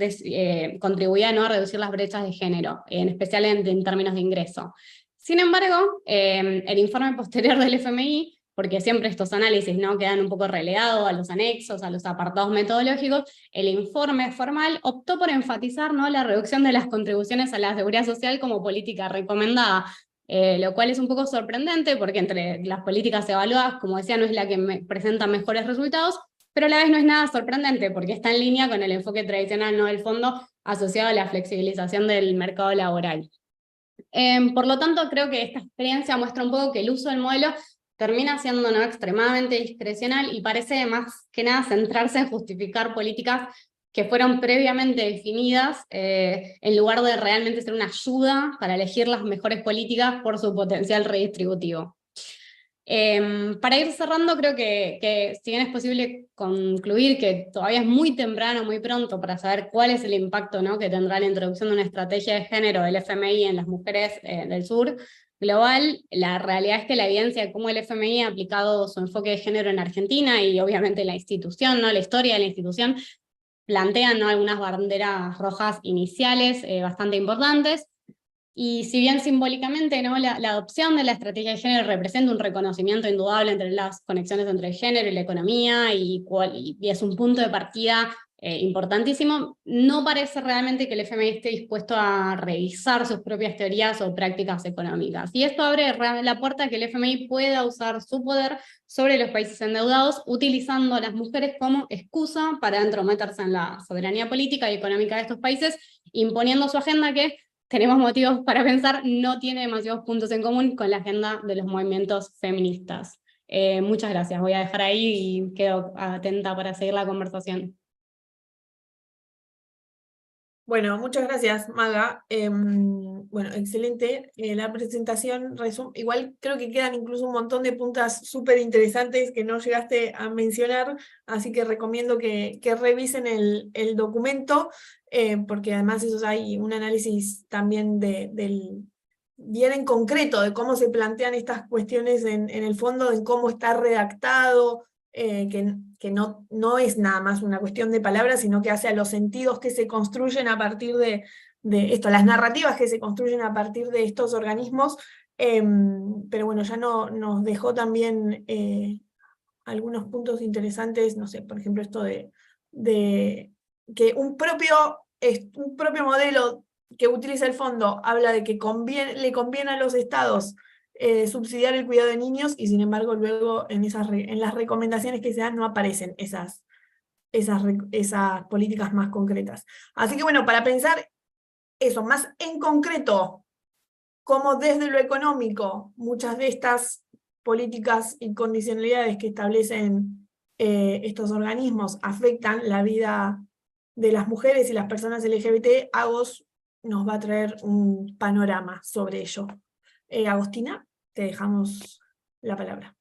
contribuía, ¿no?, a reducir las brechas de género, en especial en términos de ingreso. Sin embargo, el informe posterior del FMI, porque siempre estos análisis, ¿no?, quedan un poco relegados a los anexos, a los apartados metodológicos, el informe formal optó por enfatizar, ¿no?, la reducción de las contribuciones a la seguridad social como política recomendada, lo cual es un poco sorprendente porque entre las políticas evaluadas, como decía, no es la que presenta mejores resultados, pero a la vez no es nada sorprendente porque está en línea con el enfoque tradicional, ¿no?, del fondo asociado a la flexibilización del mercado laboral. Por lo tanto, creo que esta experiencia muestra un poco que el uso del modelo termina siendo, ¿no?, extremadamente discrecional y parece más que nada centrarse en justificar políticas que fueron previamente definidas, en lugar de realmente ser una ayuda para elegir las mejores políticas por su potencial redistributivo. Para ir cerrando, creo que si bien es posible concluir que todavía es muy temprano, muy pronto para saber cuál es el impacto, ¿no?, que tendrá la introducción de una estrategia de género del FMI en las mujeres del sur global, la realidad es que la evidencia de cómo el FMI ha aplicado su enfoque de género en Argentina y obviamente la institución, ¿no?, la historia de la institución, plantean, ¿no?, algunas banderas rojas iniciales bastante importantes. Y si bien simbólicamente, ¿no?, la adopción de la estrategia de género representa un reconocimiento indudable entre las conexiones entre el género y la economía, y es un punto de partida importantísimo, no parece realmente que el FMI esté dispuesto a revisar sus propias teorías o prácticas económicas. Y esto abre la puerta a que el FMI pueda usar su poder sobre los países endeudados, utilizando a las mujeres como excusa para entrometerse en la soberanía política y económica de estos países, imponiendo su agenda que, tenemos motivos para pensar, no tiene demasiados puntos en común con la agenda de los movimientos feministas. Muchas gracias, voy a dejar ahí y quedo atenta para seguir la conversación. Bueno, muchas gracias, Maga. Bueno, excelente. La presentación, igual creo que quedan incluso un montón de puntas súper interesantes que no llegaste a mencionar, así que recomiendo que revisen el documento, porque además eso hay un análisis también bien en concreto de cómo se plantean estas cuestiones en el fondo, en cómo está redactado, que no es nada más una cuestión de palabras, sino que hace a los sentidos que se construyen a partir de esto, las narrativas que se construyen a partir de estos organismos, pero bueno, ya nos dejó también algunos puntos interesantes, no sé, por ejemplo esto de que un propio modelo que utiliza el fondo habla de que le conviene a los estados subsidiar el cuidado de niños, y sin embargo luego en las recomendaciones que se dan no aparecen esas políticas más concretas. Así que bueno, para pensar eso, más en concreto, cómo desde lo económico muchas de estas políticas y condicionalidades que establecen estos organismos afectan la vida de las mujeres y las personas LGBT, Agos nos va a traer un panorama sobre ello. Agostina, te dejamos la palabra.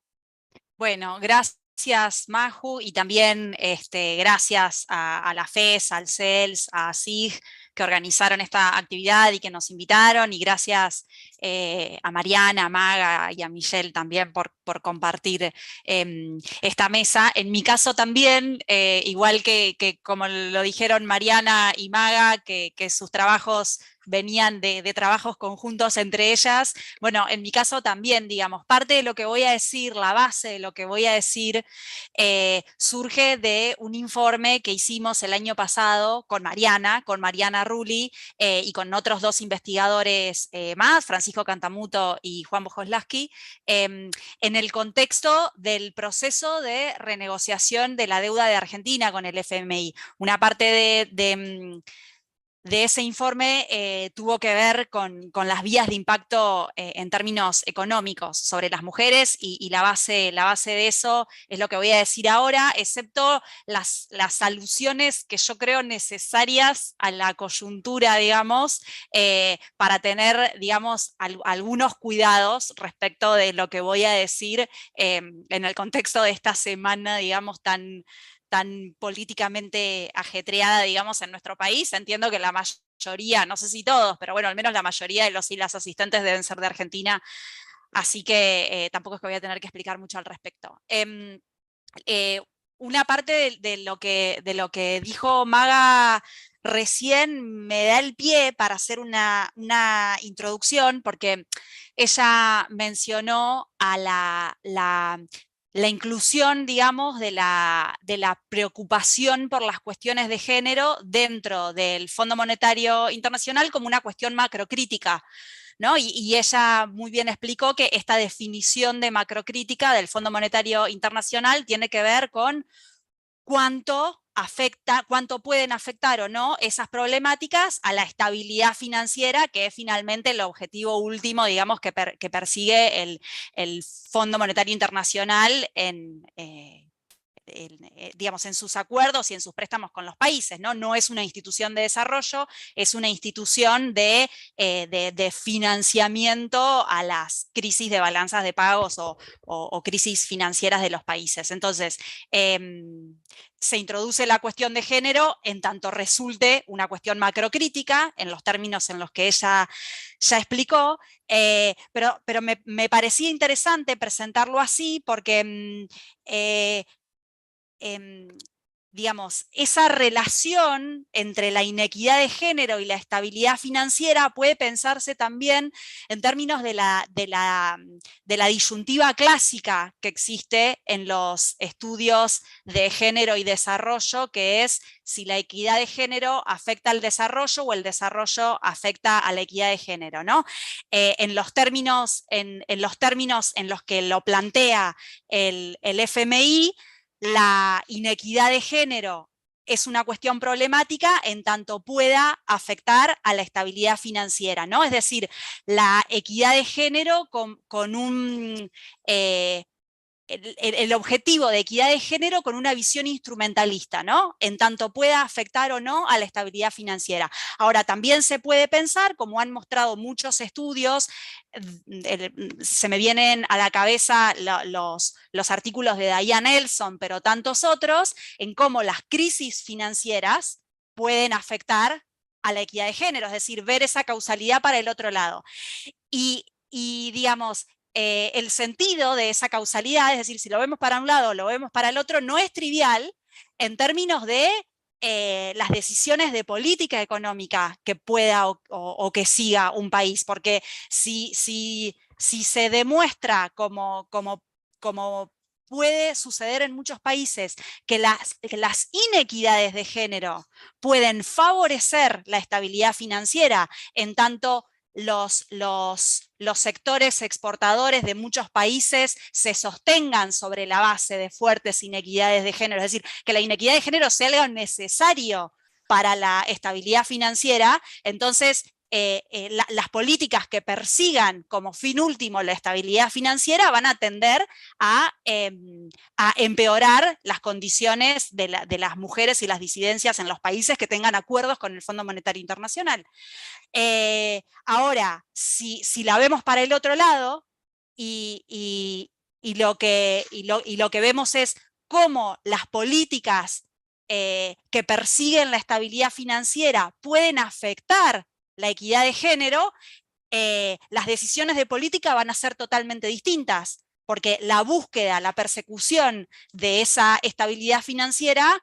Bueno, gracias Maju, y también gracias a la FES, al CELS, a SIG, que organizaron esta actividad y que nos invitaron, y gracias a Mariana, a Maga y a Michelle también por compartir esta mesa. En mi caso también, igual que como lo dijeron Mariana y Maga, que sus trabajos venían de trabajos conjuntos entre ellas, bueno, en mi caso también, digamos, parte de lo que voy a decir, la base de lo que voy a decir, surge de un informe que hicimos el año pasado con Mariana Rulli, y con otros dos investigadores más, Francisco Cantamuto y Juan Bojoslaski, en el contexto del proceso de renegociación de la deuda de Argentina con el FMI. Una parte de ese informe tuvo que ver con las vías de impacto en términos económicos sobre las mujeres, y la base de eso es lo que voy a decir ahora, excepto las alusiones que yo creo necesarias a la coyuntura, digamos, para tener, digamos, algunos cuidados respecto de lo que voy a decir en el contexto de esta semana, digamos, tan políticamente ajetreada, digamos, en nuestro país. Entiendo que la mayoría, no sé si todos, pero bueno, al menos la mayoría de los y las asistentes deben ser de Argentina, así que tampoco es que voy a tener que explicar mucho al respecto. Una parte de lo que dijo Maga recién me da el pie para hacer una introducción, porque ella mencionó a la inclusión, digamos, de la preocupación por las cuestiones de género dentro del Fondo Monetario Internacional como una cuestión macrocrítica, ¿no? Y ella muy bien explicó que esta definición de macrocrítica del Fondo Monetario Internacional tiene que ver con cuánto pueden afectar o no esas problemáticas a la estabilidad financiera, que es finalmente el objetivo último, digamos, que persigue el Fondo Monetario Internacional digamos, en sus acuerdos y en sus préstamos con los países, ¿no? No es una institución de desarrollo, es una institución de financiamiento a las crisis de balanzas de pagos o crisis financieras de los países. Entonces, se introduce la cuestión de género en tanto resulte una cuestión macrocrítica, en los términos en los que ella ya explicó, pero me parecía interesante presentarlo así porque digamos, esa relación entre la inequidad de género y la estabilidad financiera puede pensarse también en términos de la disyuntiva clásica que existe en los estudios de género y desarrollo, que es si la equidad de género afecta al desarrollo o el desarrollo afecta a la equidad de género, ¿no? En los términos en los que lo plantea el FMI, la inequidad de género es una cuestión problemática en tanto pueda afectar a la estabilidad financiera, ¿no? Es decir, la equidad de género con un el objetivo de equidad de género con una visión instrumentalista, ¿no? En tanto pueda afectar o no a la estabilidad financiera. Ahora, también se puede pensar, como han mostrado muchos estudios, se me vienen a la cabeza los artículos de Diane Elson, pero tantos otros, en cómo las crisis financieras pueden afectar a la equidad de género, es decir, ver esa causalidad para el otro lado. Y digamos, el sentido de esa causalidad, es decir, si lo vemos para un lado o lo vemos para el otro, no es trivial en términos de las decisiones de política económica que pueda o que siga un país, porque si se demuestra como puede suceder en muchos países, que las inequidades de género pueden favorecer la estabilidad financiera, en tanto los sectores exportadores de muchos países se sostengan sobre la base de fuertes inequidades de género, es decir, que la inequidad de género sea algo necesario para la estabilidad financiera, entonces las políticas que persigan como fin último la estabilidad financiera van a tender a empeorar las condiciones de las mujeres y las disidencias en los países que tengan acuerdos con el Fondo Monetario Internacional. Ahora, si la vemos para el otro lado y lo que vemos es cómo las políticas que persiguen la estabilidad financiera pueden afectar la equidad de género, las decisiones de política van a ser totalmente distintas, porque la búsqueda, la persecución de esa estabilidad financiera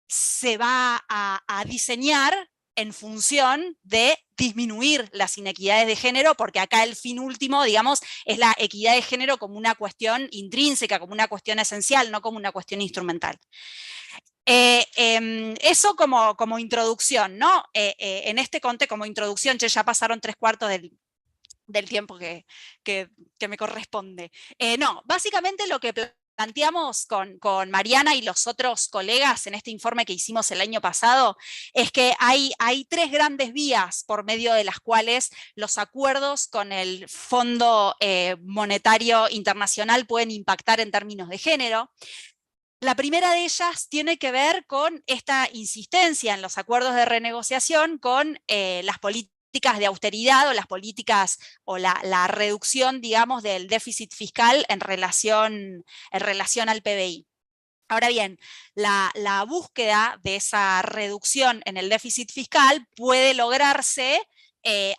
se va a diseñar en función de disminuir las inequidades de género, porque acá el fin último, digamos, es la equidad de género como una cuestión intrínseca, como una cuestión esencial, no como una cuestión instrumental. Eso como introducción, ¿no? En este contexto, como introducción, ya pasaron 3/4 del tiempo que me corresponde. No, básicamente lo que planteamos con Mariana y los otros colegas en este informe que hicimos el año pasado es que hay 3 grandes vías por medio de las cuales los acuerdos con el Fondo Monetario Internacional pueden impactar en términos de género. La primera de ellas tiene que ver con esta insistencia en los acuerdos de renegociación con las políticas de austeridad o las políticas o la reducción, digamos, del déficit fiscal en relación al PBI. Ahora bien, la búsqueda de esa reducción en el déficit fiscal puede lograrse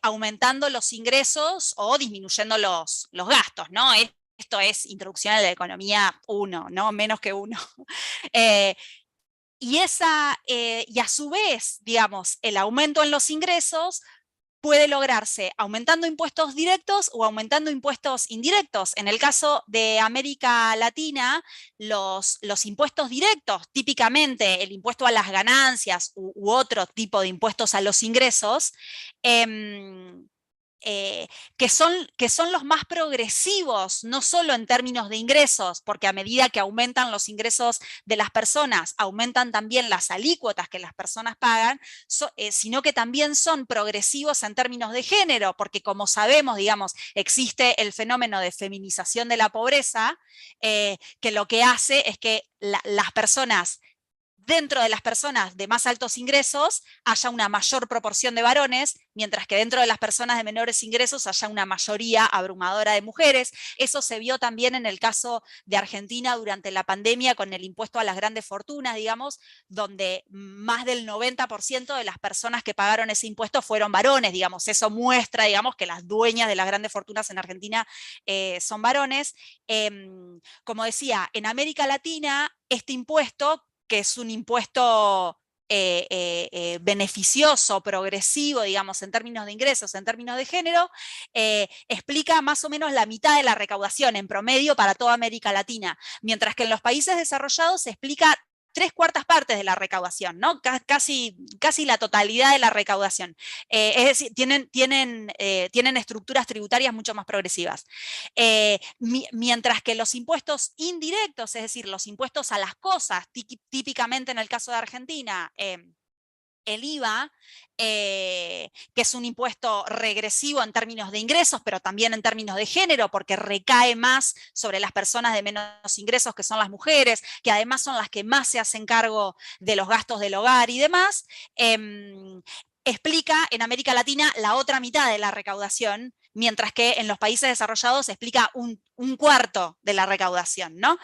aumentando los ingresos o disminuyendo los gastos, ¿no? Esto es introducción a la economía 1, ¿no? Menos que 1. Y a su vez, digamos, el aumento en los ingresos puede lograrse aumentando impuestos directos o aumentando impuestos indirectos. En el caso de América Latina, los impuestos directos, típicamente el impuesto a las ganancias u otro tipo de impuestos a los ingresos, que son los más progresivos, no solo en términos de ingresos, porque a medida que aumentan los ingresos de las personas, aumentan también las alícuotas que las personas pagan, sino que también son progresivos en términos de género, porque como sabemos, digamos, existe el fenómeno de feminización de la pobreza, que lo que hace es que las personas, dentro de las personas de más altos ingresos haya una mayor proporción de varones, mientras que dentro de las personas de menores ingresos haya una mayoría abrumadora de mujeres. Eso se vio también en el caso de Argentina durante la pandemia con el impuesto a las grandes fortunas, digamos, donde más del 90% de las personas que pagaron ese impuesto fueron varones, digamos. Eso muestra, digamos, que las dueñas de las grandes fortunas en Argentina son varones. Como decía, en América Latina este impuesto, que es un impuesto beneficioso, progresivo, digamos, en términos de ingresos, en términos de género, explica más o menos la mitad de la recaudación en promedio para toda América Latina, mientras que en los países desarrollados se explica 3/4 partes de la recaudación, ¿no? Casi la totalidad de la recaudación. Es decir, tienen estructuras tributarias mucho más progresivas. Mientras que los impuestos indirectos, es decir, los impuestos a las cosas, típicamente en el caso de Argentina, el IVA, que es un impuesto regresivo en términos de ingresos, pero también en términos de género, porque recae más sobre las personas de menos ingresos, que son las mujeres, que además son las que más se hacen cargo de los gastos del hogar y demás, explica en América Latina la otra mitad de la recaudación, mientras que en los países desarrollados explica un cuarto de la recaudación, ¿no?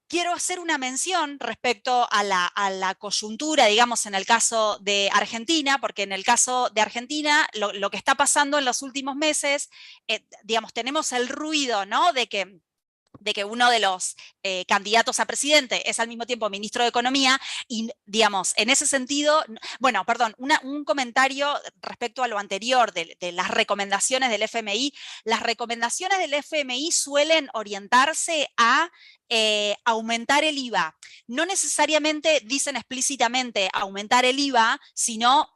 Quiero hacer una mención respecto a la coyuntura, digamos, en el caso de Argentina, porque en el caso de Argentina lo que está pasando en los últimos meses, digamos, tenemos el ruido, ¿no?, de que uno de los candidatos a presidente es al mismo tiempo ministro de Economía, y digamos, en ese sentido, bueno, perdón, un comentario respecto a lo anterior de las recomendaciones del FMI. Las recomendaciones del FMI suelen orientarse a aumentar el IVA. No necesariamente dicen explícitamente aumentar el IVA, sino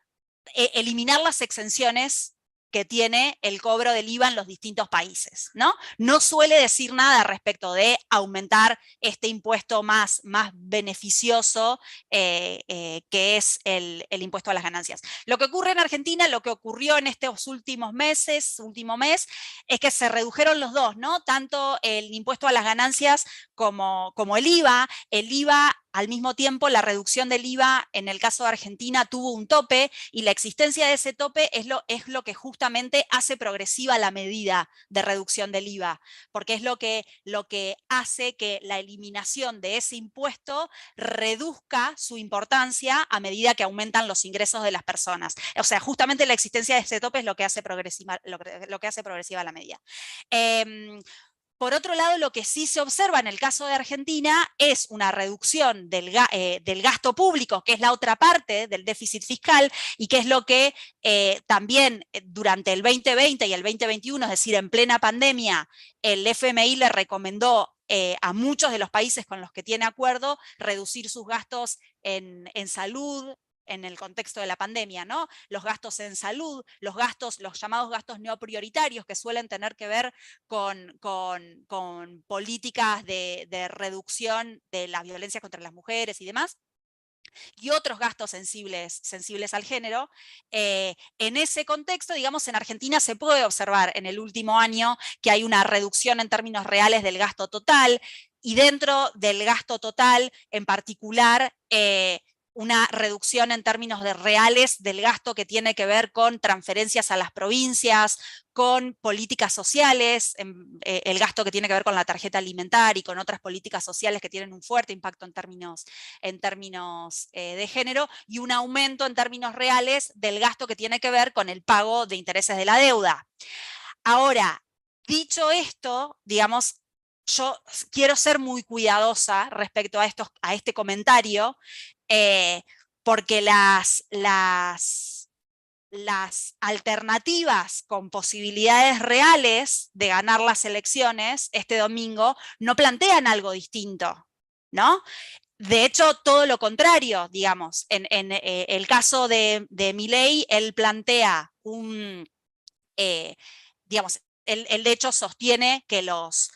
eliminar las exenciones que tiene el cobro del IVA en los distintos países, ¿no? No suele decir nada respecto de aumentar este impuesto más beneficioso que es el impuesto a las ganancias. Lo que ocurre en Argentina, lo que ocurrió en estos último mes, es que se redujeron los dos, ¿no? Tanto el impuesto a las ganancias como el IVA. El IVA, al mismo tiempo, la reducción del IVA en el caso de Argentina tuvo un tope, y la existencia de ese tope es lo que justamente hace progresiva la medida de reducción del IVA, porque es lo que hace que la eliminación de ese impuesto reduzca su importancia a medida que aumentan los ingresos de las personas. O sea, justamente la existencia de ese tope es lo que hace progresiva la medida. Por otro lado, lo que sí se observa en el caso de Argentina es una reducción del gasto público, que es la otra parte del déficit fiscal, y que es lo que también durante el 2020 y el 2021, es decir, en plena pandemia, el FMI le recomendó a muchos de los países con los que tiene acuerdo reducir sus gastos en salud, en el contexto de la pandemia, ¿no? Los gastos en salud, los llamados gastos no prioritarios, que suelen tener que ver con políticas de reducción de la violencia contra las mujeres y demás, y otros gastos sensibles al género. En ese contexto, digamos, en Argentina se puede observar en el último año que hay una reducción en términos reales del gasto total, y dentro del gasto total, en particular, una reducción en términos reales del gasto que tiene que ver con transferencias a las provincias, con políticas sociales, el gasto que tiene que ver con la tarjeta alimentaria y con otras políticas sociales que tienen un fuerte impacto en términos de género, y un aumento en términos reales del gasto que tiene que ver con el pago de intereses de la deuda. Ahora, dicho esto, digamos, yo quiero ser muy cuidadosa respecto a este comentario, porque las alternativas con posibilidades reales de ganar las elecciones este domingo no plantean algo distinto, ¿no? De hecho, todo lo contrario, digamos. En el caso de Milei, él plantea digamos, él de hecho sostiene que los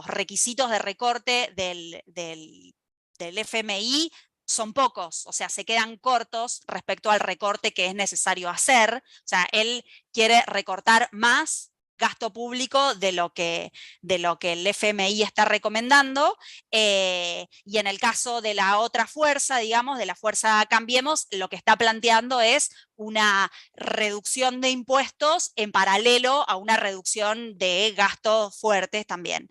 requisitos de recorte del FMI son pocos, o sea, se quedan cortos respecto al recorte que es necesario hacer. O sea, él quiere recortar más gasto público de lo que el FMI está recomendando, y en el caso de la otra fuerza, digamos, de la fuerza Cambiemos, lo que está planteando es una reducción de impuestos en paralelo a una reducción de gastos fuertes también.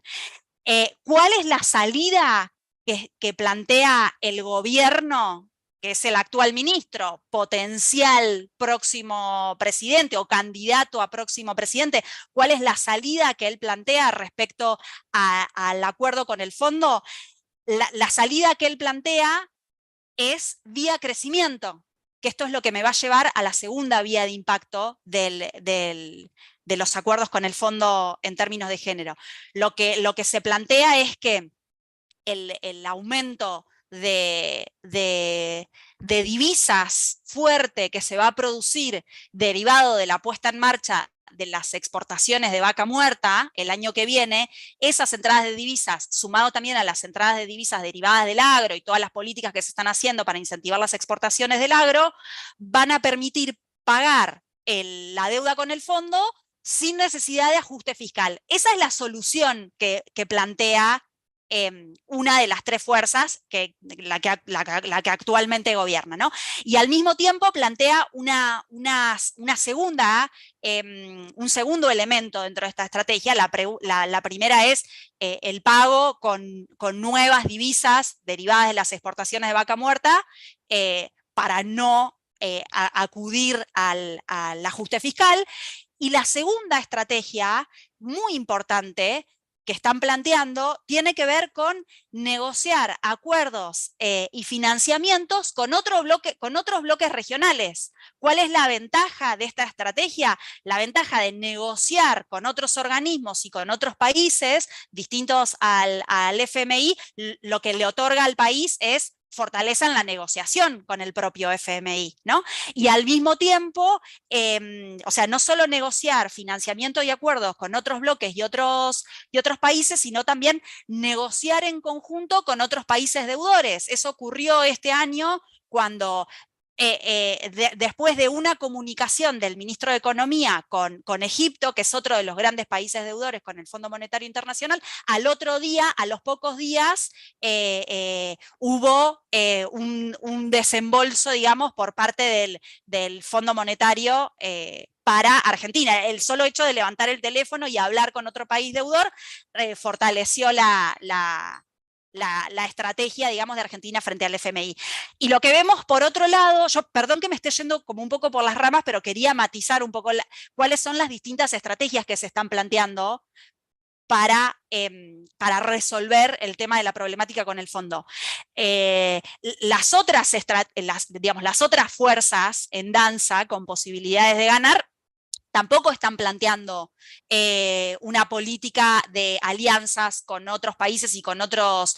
¿Cuál es la salida que plantea el gobierno, que es el actual ministro, potencial próximo presidente o candidato a próximo presidente? ¿Cuál es la salida que él plantea respecto al acuerdo con el fondo? La salida que él plantea es vía crecimiento, que esto es lo que me va a llevar a la segunda vía de impacto de los acuerdos con el fondo en términos de género. Lo que se plantea es que el aumento de divisas fuerte que se va a producir derivado de la puesta en marcha de las exportaciones de vaca muerta el año que viene, esas entradas de divisas, sumado también a las entradas de divisas derivadas del agro y todas las políticas que se están haciendo para incentivar las exportaciones del agro, van a permitir pagar la deuda con el fondo sin necesidad de ajuste fiscal. Esa es la solución que plantea una de las tres fuerzas, la que actualmente gobierna, ¿no? Y al mismo tiempo plantea un segundo elemento dentro de esta estrategia. La primera es el pago con nuevas divisas derivadas de las exportaciones de vaca muerta para no acudir al ajuste fiscal. Y la segunda estrategia, muy importante, que están planteando, tiene que ver con negociar acuerdos y financiamientos con otros bloques regionales. ¿Cuál es la ventaja de esta estrategia? La ventaja de negociar con otros organismos y con otros países distintos al FMI, lo que le otorga al país es fortaleza en la negociación con el propio FMI, ¿no? Y al mismo tiempo, o sea, no solo negociar financiamiento y acuerdos con otros bloques y otros países, sino también negociar en conjunto con otros países deudores. Eso ocurrió este año cuando después de una comunicación del ministro de Economía con Egipto, que es otro de los grandes países deudores con el Fondo Monetario Internacional, al otro día, a los pocos días, hubo un desembolso, digamos, por parte del Fondo Monetario para Argentina. El solo hecho de levantar el teléfono y hablar con otro país deudor fortaleció la estrategia, digamos, de Argentina frente al FMI. Y lo que vemos por otro lado, perdón que me esté yendo como un poco por las ramas, pero quería matizar un poco cuáles son las distintas estrategias que se están planteando para resolver el tema de la problemática con el fondo. Las otras fuerzas en danza con posibilidades de ganar tampoco están planteando una política de alianzas con otros países y con otros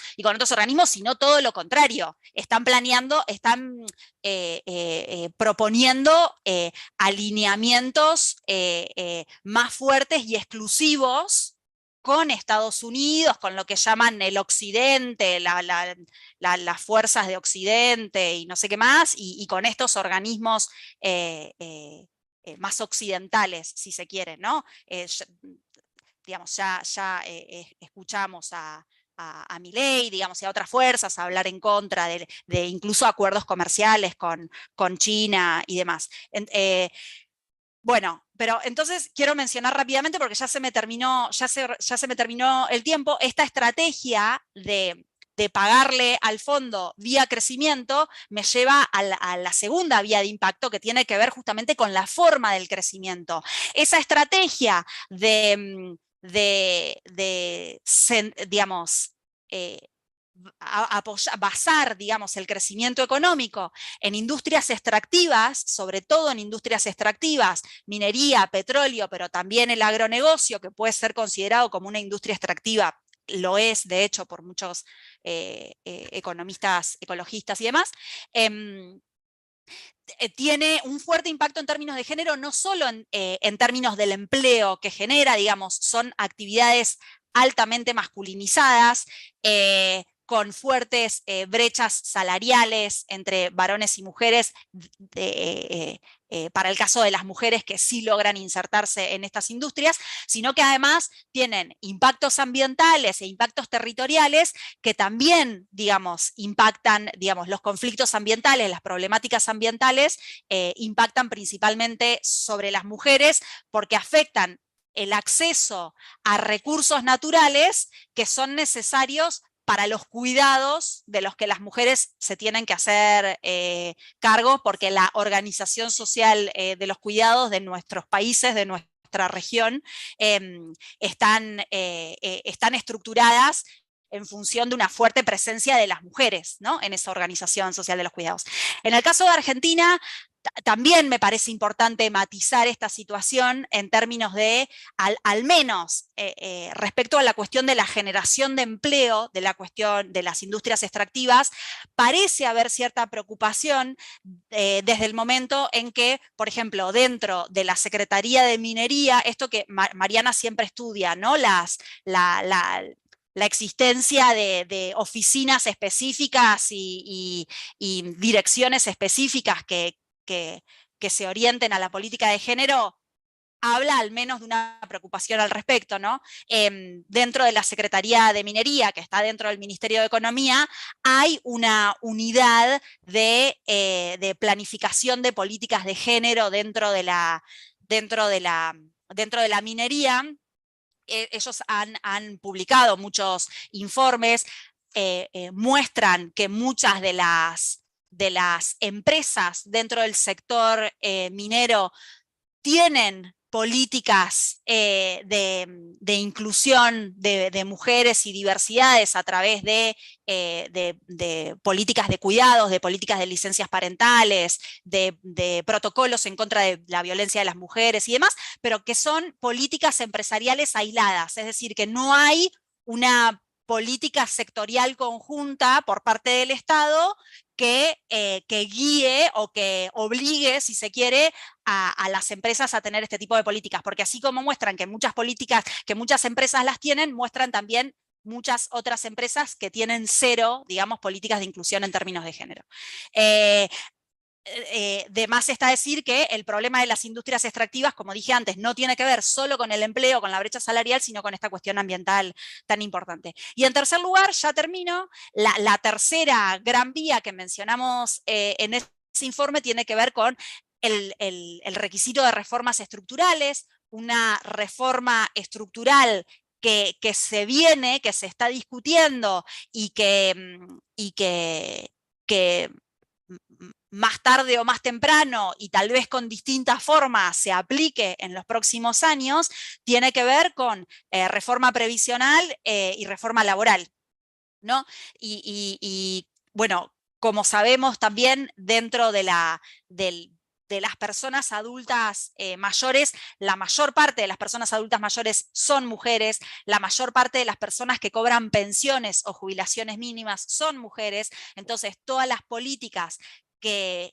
organismos, sino todo lo contrario. Están proponiendo alineamientos más fuertes y exclusivos con Estados Unidos, con lo que llaman el Occidente, las fuerzas de Occidente y no sé qué más, y con estos organismos más occidentales, si se quiere, ¿no? Digamos, ya escuchamos a Milei, digamos, y a otras fuerzas a hablar en contra de incluso acuerdos comerciales con China y demás. Bueno, pero entonces quiero mencionar rápidamente, porque ya se me terminó el tiempo, esta estrategia de pagarle al fondo vía crecimiento me lleva a la segunda vía de impacto, que tiene que ver justamente con la forma del crecimiento. Esa estrategia digamos, basar, digamos, el crecimiento económico en industrias extractivas, sobre todo en industrias extractivas, minería, petróleo, pero también el agronegocio, que puede ser considerado como una industria extractiva, lo es de hecho por muchos economistas, ecologistas y demás, tiene un fuerte impacto en términos de género, no solo en términos del empleo que genera, digamos, son actividades altamente masculinizadas, con fuertes brechas salariales entre varones y mujeres, para el caso de las mujeres que sí logran insertarse en estas industrias, sino que además tienen impactos ambientales e impactos territoriales que también, digamos, impactan, digamos, los conflictos ambientales, las problemáticas ambientales, impactan principalmente sobre las mujeres porque afectan el acceso a recursos naturales que son necesarios para los cuidados de los que las mujeres se tienen que hacer cargo, porque la organización social de los cuidados de nuestros países, de nuestra región, están estructuradas en función de una fuerte presencia de las mujeres, ¿no?, en esa organización social de los cuidados. En el caso de Argentina, también me parece importante matizar esta situación en términos de, al menos respecto a la cuestión de la generación de empleo, de la cuestión de las industrias extractivas, parece haber cierta preocupación desde el momento en que, por ejemplo, dentro de la Secretaría de Minería, esto que Mariana siempre estudia, ¿no?, la existencia de oficinas específicas y direcciones específicas que se orienten a la política de género, habla al menos de una preocupación al respecto, ¿no? Dentro de la Secretaría de Minería, que está dentro del Ministerio de Economía, hay una unidad de planificación de políticas de género dentro de la minería. Ellos han publicado muchos informes, muestran que muchas de las empresas dentro del sector minero tienen políticas de inclusión de mujeres y diversidades a través de políticas de cuidados, de políticas de licencias parentales, de protocolos en contra de la violencia de las mujeres y demás, pero que son políticas empresariales aisladas, es decir, que no hay una política sectorial conjunta por parte del Estado que guíe o que obligue, si se quiere, a las empresas a tener este tipo de políticas, porque así como muestran que muchas políticas, que muchas empresas las tienen, muestran también muchas otras empresas que tienen cero, digamos, políticas de inclusión en términos de género. De más está decir que el problema de las industrias extractivas, como dije antes, no tiene que ver solo con el empleo, con la brecha salarial, sino con esta cuestión ambiental tan importante. Y en tercer lugar, ya termino, la tercera gran vía que mencionamos en ese informe tiene que ver con el requisito de reformas estructurales, una reforma estructural que se está discutiendo y que más tarde o más temprano, y tal vez con distintas formas, se aplique en los próximos años, tiene que ver con reforma previsional y reforma laboral, ¿no? Y bueno, como sabemos también dentro de las personas adultas mayores, la mayor parte de las personas adultas mayores son mujeres, la mayor parte de las personas que cobran pensiones o jubilaciones mínimas son mujeres, entonces todas las políticas que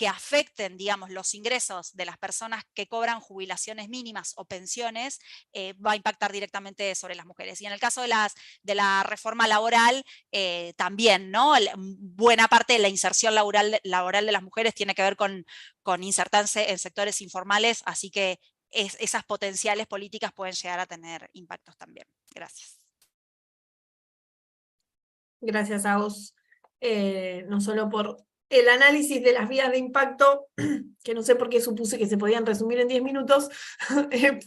afecten, digamos, los ingresos de las personas que cobran jubilaciones mínimas o pensiones, va a impactar directamente sobre las mujeres. Y en el caso de la reforma laboral, también, ¿no? Buena parte de la inserción laboral de las mujeres tiene que ver con insertarse en sectores informales, así que esas potenciales políticas pueden llegar a tener impactos también. Gracias. Gracias a vos, no solo por el análisis de las vías de impacto, que no sé por qué supuse que se podían resumir en 10 minutos,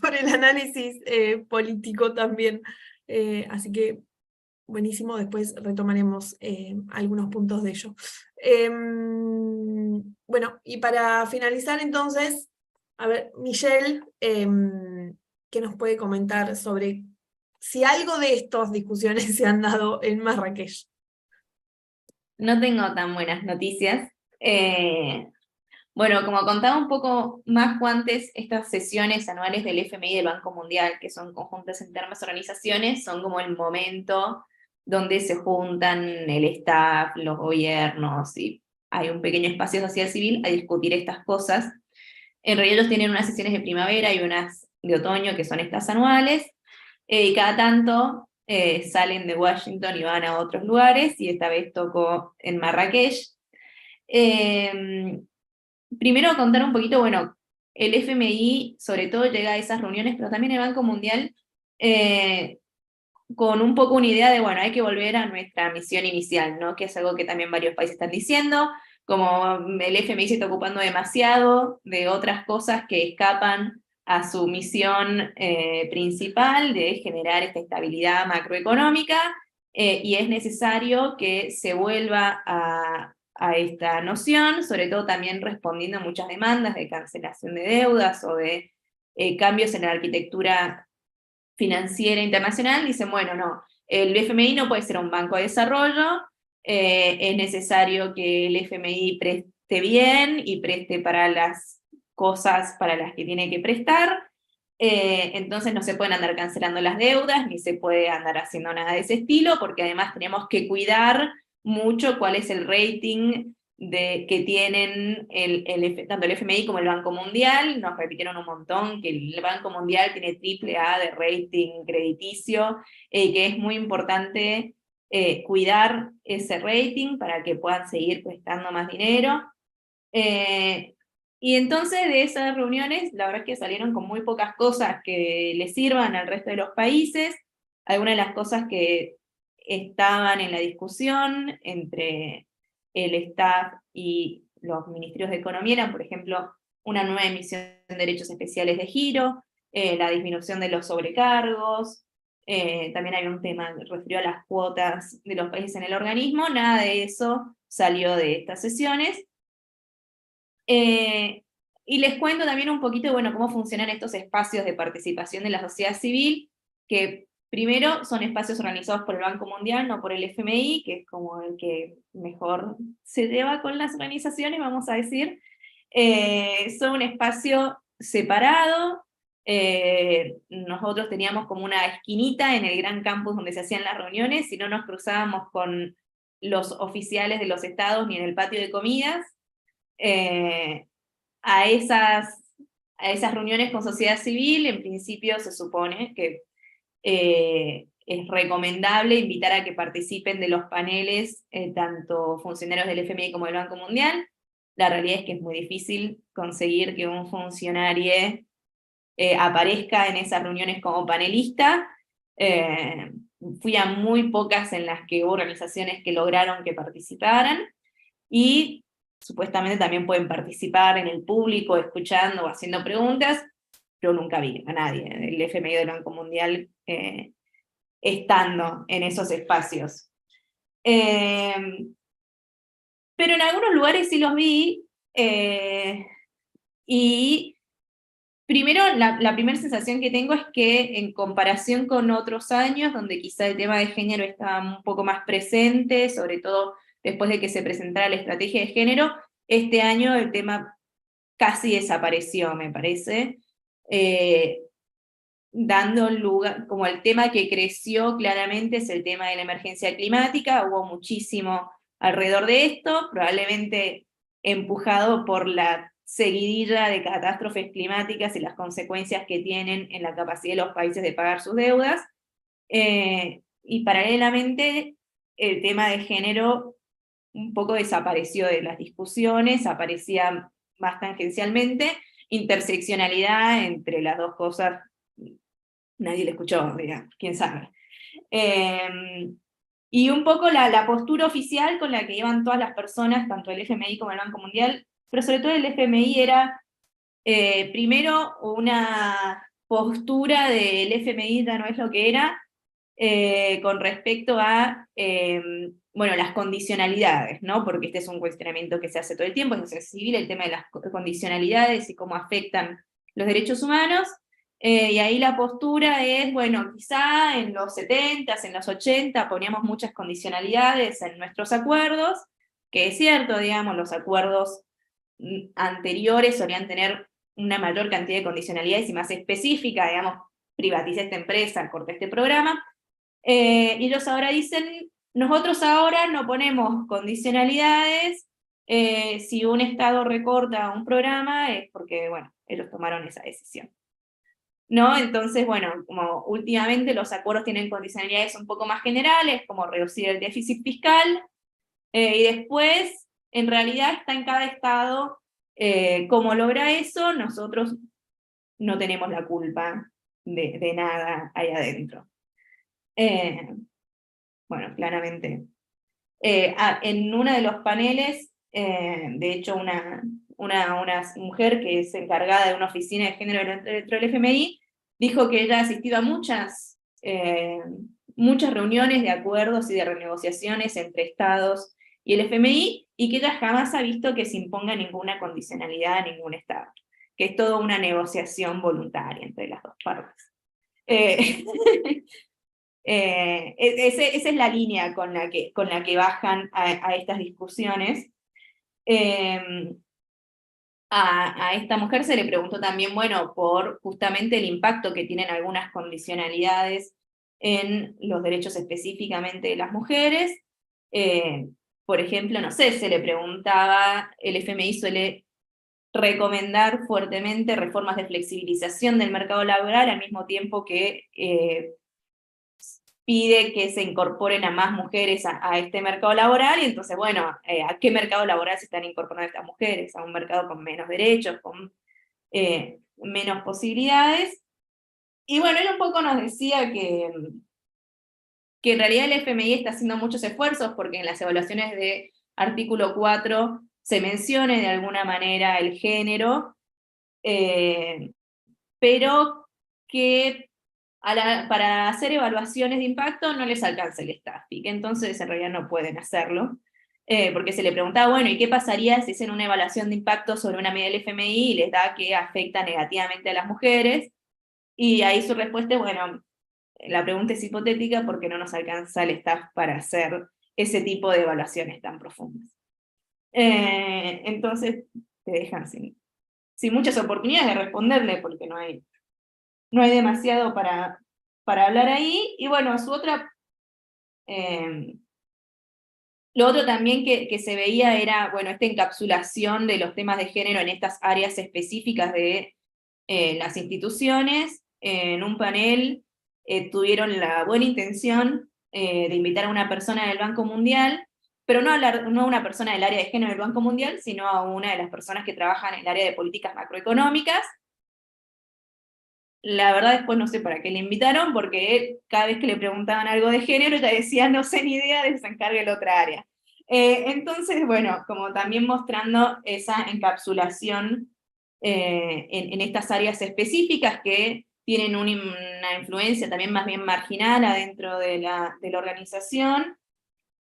por el análisis político también. Así que buenísimo, después retomaremos algunos puntos de ello. Bueno, y para finalizar entonces, a ver, Michelle, ¿qué nos puede comentar sobre si algo de estas discusiones se han dado en Marrakech? No tengo tan buenas noticias. Bueno, como contaba un poco más antes, estas sesiones anuales del FMI y del Banco Mundial, que son conjuntas entre ambas organizaciones, son como el momento donde se juntan el staff, los gobiernos, y hay un pequeño espacio social civil a discutir estas cosas. En realidad ellos tienen unas sesiones de primavera y unas de otoño, que son estas anuales, y cada tanto salen de Washington y van a otros lugares, y esta vez tocó en Marrakech. Primero contar un poquito, bueno, el FMI sobre todo llega a esas reuniones, pero también el Banco Mundial, con un poco una idea de, bueno, hay que volver a nuestra misión inicial, ¿no? Que es algo que también varios países están diciendo, como el FMI se está ocupando demasiado de otras cosas que escapan a su misión principal de generar esta estabilidad macroeconómica, y es necesario que se vuelva a esta noción, sobre todo también respondiendo a muchas demandas de cancelación de deudas o de cambios en la arquitectura financiera internacional. Dicen, bueno, no, El FMI no puede ser un banco de desarrollo, es necesario que el FMI preste bien y preste para las cosas para las que tiene que prestar, entonces no se pueden andar cancelando las deudas, ni se puede andar haciendo nada de ese estilo, porque además tenemos que cuidar mucho cuál es el rating que tienen tanto el FMI como el Banco Mundial. Nos repitieron un montón que el Banco Mundial tiene AAA de rating crediticio, que es muy importante cuidar ese rating para que puedan seguir prestando más dinero. Y entonces de esas reuniones, la verdad es que salieron con muy pocas cosas que le sirvan al resto de los países. Algunas de las cosas que estaban en la discusión entre el staff y los ministerios de Economía eran, por ejemplo, una nueva emisión de derechos especiales de giro, la disminución de los sobrecargos, también hay un tema referido a las cuotas de los países en el organismo. Nada de eso salió de estas sesiones. Y les cuento también un poquito, bueno, cómo funcionan estos espacios de participación de la sociedad civil, que primero son espacios organizados por el Banco Mundial, no por el FMI, que es como el que mejor se lleva con las organizaciones, vamos a decir. Son un espacio separado. Nosotros teníamos como una esquinita en el gran campus donde se hacían las reuniones, y no nos cruzábamos con los oficiales de los estados ni en el patio de comidas. A esas reuniones con sociedad civil, en principio se supone que es recomendable invitar a que participen de los paneles tanto funcionarios del FMI como del Banco Mundial. La realidad es que es muy difícil conseguir que un funcionario aparezca en esas reuniones como panelista. Fui a muy pocas en las que hubo organizaciones que lograron que participaran, y supuestamente también pueden participar en el público, escuchando o haciendo preguntas, pero nunca vi a nadie del FMI del Banco Mundial estando en esos espacios. Pero en algunos lugares sí los vi, y primero, la primera sensación que tengo es que en comparación con otros años, donde quizá el tema de género estaba un poco más presente, sobre todo después de que se presentara la estrategia de género, este año el tema casi desapareció, me parece, dando lugar, como el tema que creció claramente es el tema de la emergencia climática. Hubo muchísimo alrededor de esto, probablemente empujado por la seguidilla de catástrofes climáticas y las consecuencias que tienen en la capacidad de los países de pagar sus deudas, y paralelamente el tema de género un poco desapareció de las discusiones, aparecía más tangencialmente. Interseccionalidad entre las dos cosas, nadie le escuchó, digamos, quién sabe. Y un poco la postura oficial con la que iban todas las personas, tanto el FMI como el Banco Mundial, pero sobre todo el FMI, era primero una postura del FMI ya no es lo que era, con respecto a bueno, las condicionalidades, ¿no? Porque este es un cuestionamiento que se hace todo el tiempo en sociedad civil, el tema de las condicionalidades y cómo afectan los derechos humanos. Y ahí la postura es, bueno, quizá en los 70s, en los 80 poníamos muchas condicionalidades en nuestros acuerdos, que es cierto, digamos, los acuerdos anteriores solían tener una mayor cantidad de condicionalidades y más específica, digamos, privaticé esta empresa, corté este programa. Y ellos ahora dicen, nosotros ahora no ponemos condicionalidades, si un Estado recorta un programa es porque, bueno, ellos tomaron esa decisión, ¿no? Entonces, bueno, como últimamente los acuerdos tienen condicionalidades un poco más generales, como reducir el déficit fiscal, y después, en realidad está en cada Estado cómo logra eso. Nosotros no tenemos la culpa de nada ahí adentro. Bueno, claramente. En uno de los paneles, de hecho una mujer que es encargada de una oficina de género dentro del FMI, dijo que ella ha asistido a muchas reuniones de acuerdos y de renegociaciones entre Estados y el FMI, y que ella jamás ha visto que se imponga ninguna condicionalidad a ningún Estado, que es toda una negociación voluntaria entre las dos partes. Esa es la línea con la que bajan a estas discusiones. A esta mujer se le preguntó también, bueno, por justamente el impacto que tienen algunas condicionalidades en los derechos específicamente de las mujeres. Por ejemplo, no sé, se le preguntaba, el FMI suele recomendar fuertemente reformas de flexibilización del mercado laboral, al mismo tiempo que pide que se incorporen a más mujeres a este mercado laboral, y entonces, bueno, ¿a qué mercado laboral se están incorporando estas mujeres? A un mercado con menos derechos, con menos posibilidades. Y bueno, él un poco nos decía que en realidad el FMI está haciendo muchos esfuerzos, porque en las evaluaciones de artículo 4 se mencione de alguna manera el género, pero que para hacer evaluaciones de impacto no les alcanza el staffing, entonces en realidad no pueden hacerlo, porque se le preguntaba, bueno, ¿y qué pasaría si hacen una evaluación de impacto sobre una medida del FMI y les da que afecta negativamente a las mujeres? Y ahí su respuesta es, bueno, la pregunta es hipotética porque no nos alcanza el staff para hacer ese tipo de evaluaciones tan profundas. Entonces te dejan sin muchas oportunidades de responderle, porque no hay demasiado para hablar ahí. Y bueno, lo otro también que se veía era, bueno, esta encapsulación de los temas de género en estas áreas específicas de las instituciones. En un panel tuvieron la buena intención de invitar a una persona del Banco Mundial, pero no a una persona del área de género del Banco Mundial, sino a una de las personas que trabajan en el área de políticas macroeconómicas. La verdad después no sé para qué le invitaron, porque él, cada vez que le preguntaban algo de género, ella decía, no sé ni idea, de que se encargue la otra área. Entonces, bueno, como también mostrando esa encapsulación en estas áreas específicas que tienen una influencia también más bien marginal adentro de la organización,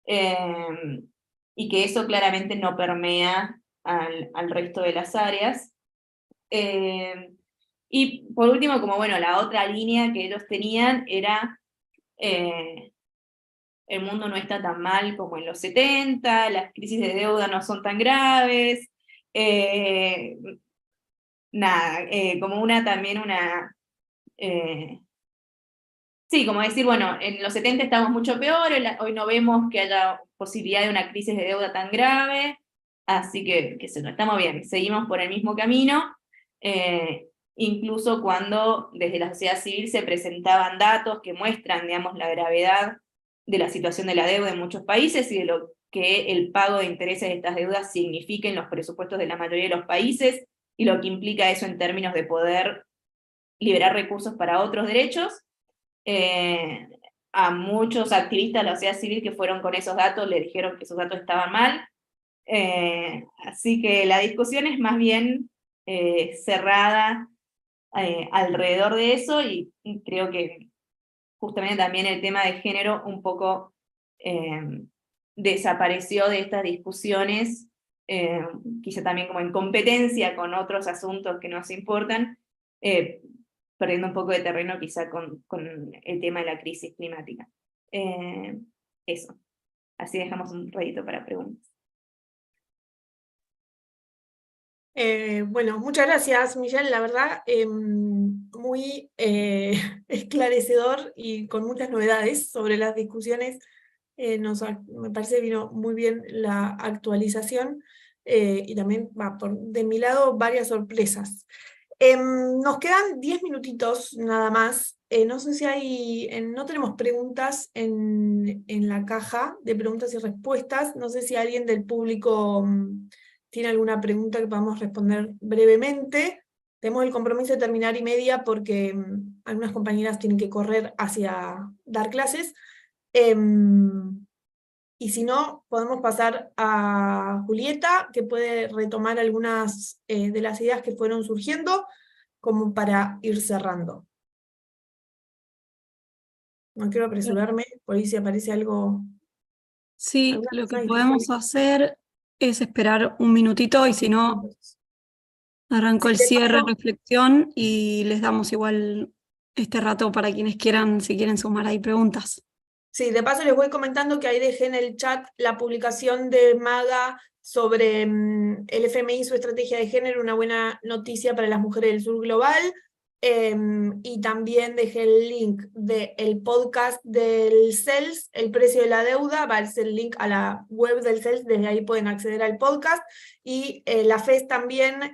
y que eso claramente no permea al resto de las áreas. Y por último, como bueno, la otra línea que ellos tenían era el mundo no está tan mal como en los 70, las crisis de deuda no son tan graves, como sí, como decir, bueno, en los 70 estamos mucho peor, hoy no vemos que haya posibilidad de una crisis de deuda tan grave, así que estamos bien, seguimos por el mismo camino. Incluso cuando desde la sociedad civil se presentaban datos que muestran, digamos, la gravedad de la situación de la deuda en muchos países y de lo que el pago de intereses de estas deudas significa en los presupuestos de la mayoría de los países, y lo que implica eso en términos de poder liberar recursos para otros derechos. A muchos activistas de la sociedad civil que fueron con esos datos le dijeron que esos datos estaban mal. Así que la discusión es más bien cerrada alrededor de eso, y creo que justamente también el tema de género un poco desapareció de estas discusiones, quizá también como en competencia con otros asuntos que nos importan, perdiendo un poco de terreno quizá con el tema de la crisis climática. Eso. Así dejamos un ratito para preguntas. Bueno, muchas gracias, Michelle, la verdad, muy esclarecedor y con muchas novedades sobre las discusiones. Me parece que vino muy bien la actualización, y también de mi lado varias sorpresas. Nos quedan 10 minutitos nada más. No sé si no tenemos preguntas en la caja de preguntas y respuestas. No sé si alguien del público tiene alguna pregunta que podamos responder brevemente. Tenemos el compromiso de terminar 1:30 porque algunas compañeras tienen que correr hacia dar clases. Y si no, podemos pasar a Julieta, que puede retomar algunas de las ideas que fueron surgiendo, como para ir cerrando. No quiero apresurarme, por ahí si aparece algo. Sí, lo que podemos hacer es esperar un minutito, y si no, arranco el cierre, reflexión, y les damos igual este rato para quienes quieran, si quieren sumar ahí preguntas. Sí, de paso les voy comentando que ahí dejé en el chat la publicación de Maga sobre el FMI y su estrategia de género, una buena noticia para las mujeres del sur global. Y también dejé el link del podcast del CELS, el precio de la deuda, va a ser el link a la web del CELS, desde ahí pueden acceder al podcast. Y la FES también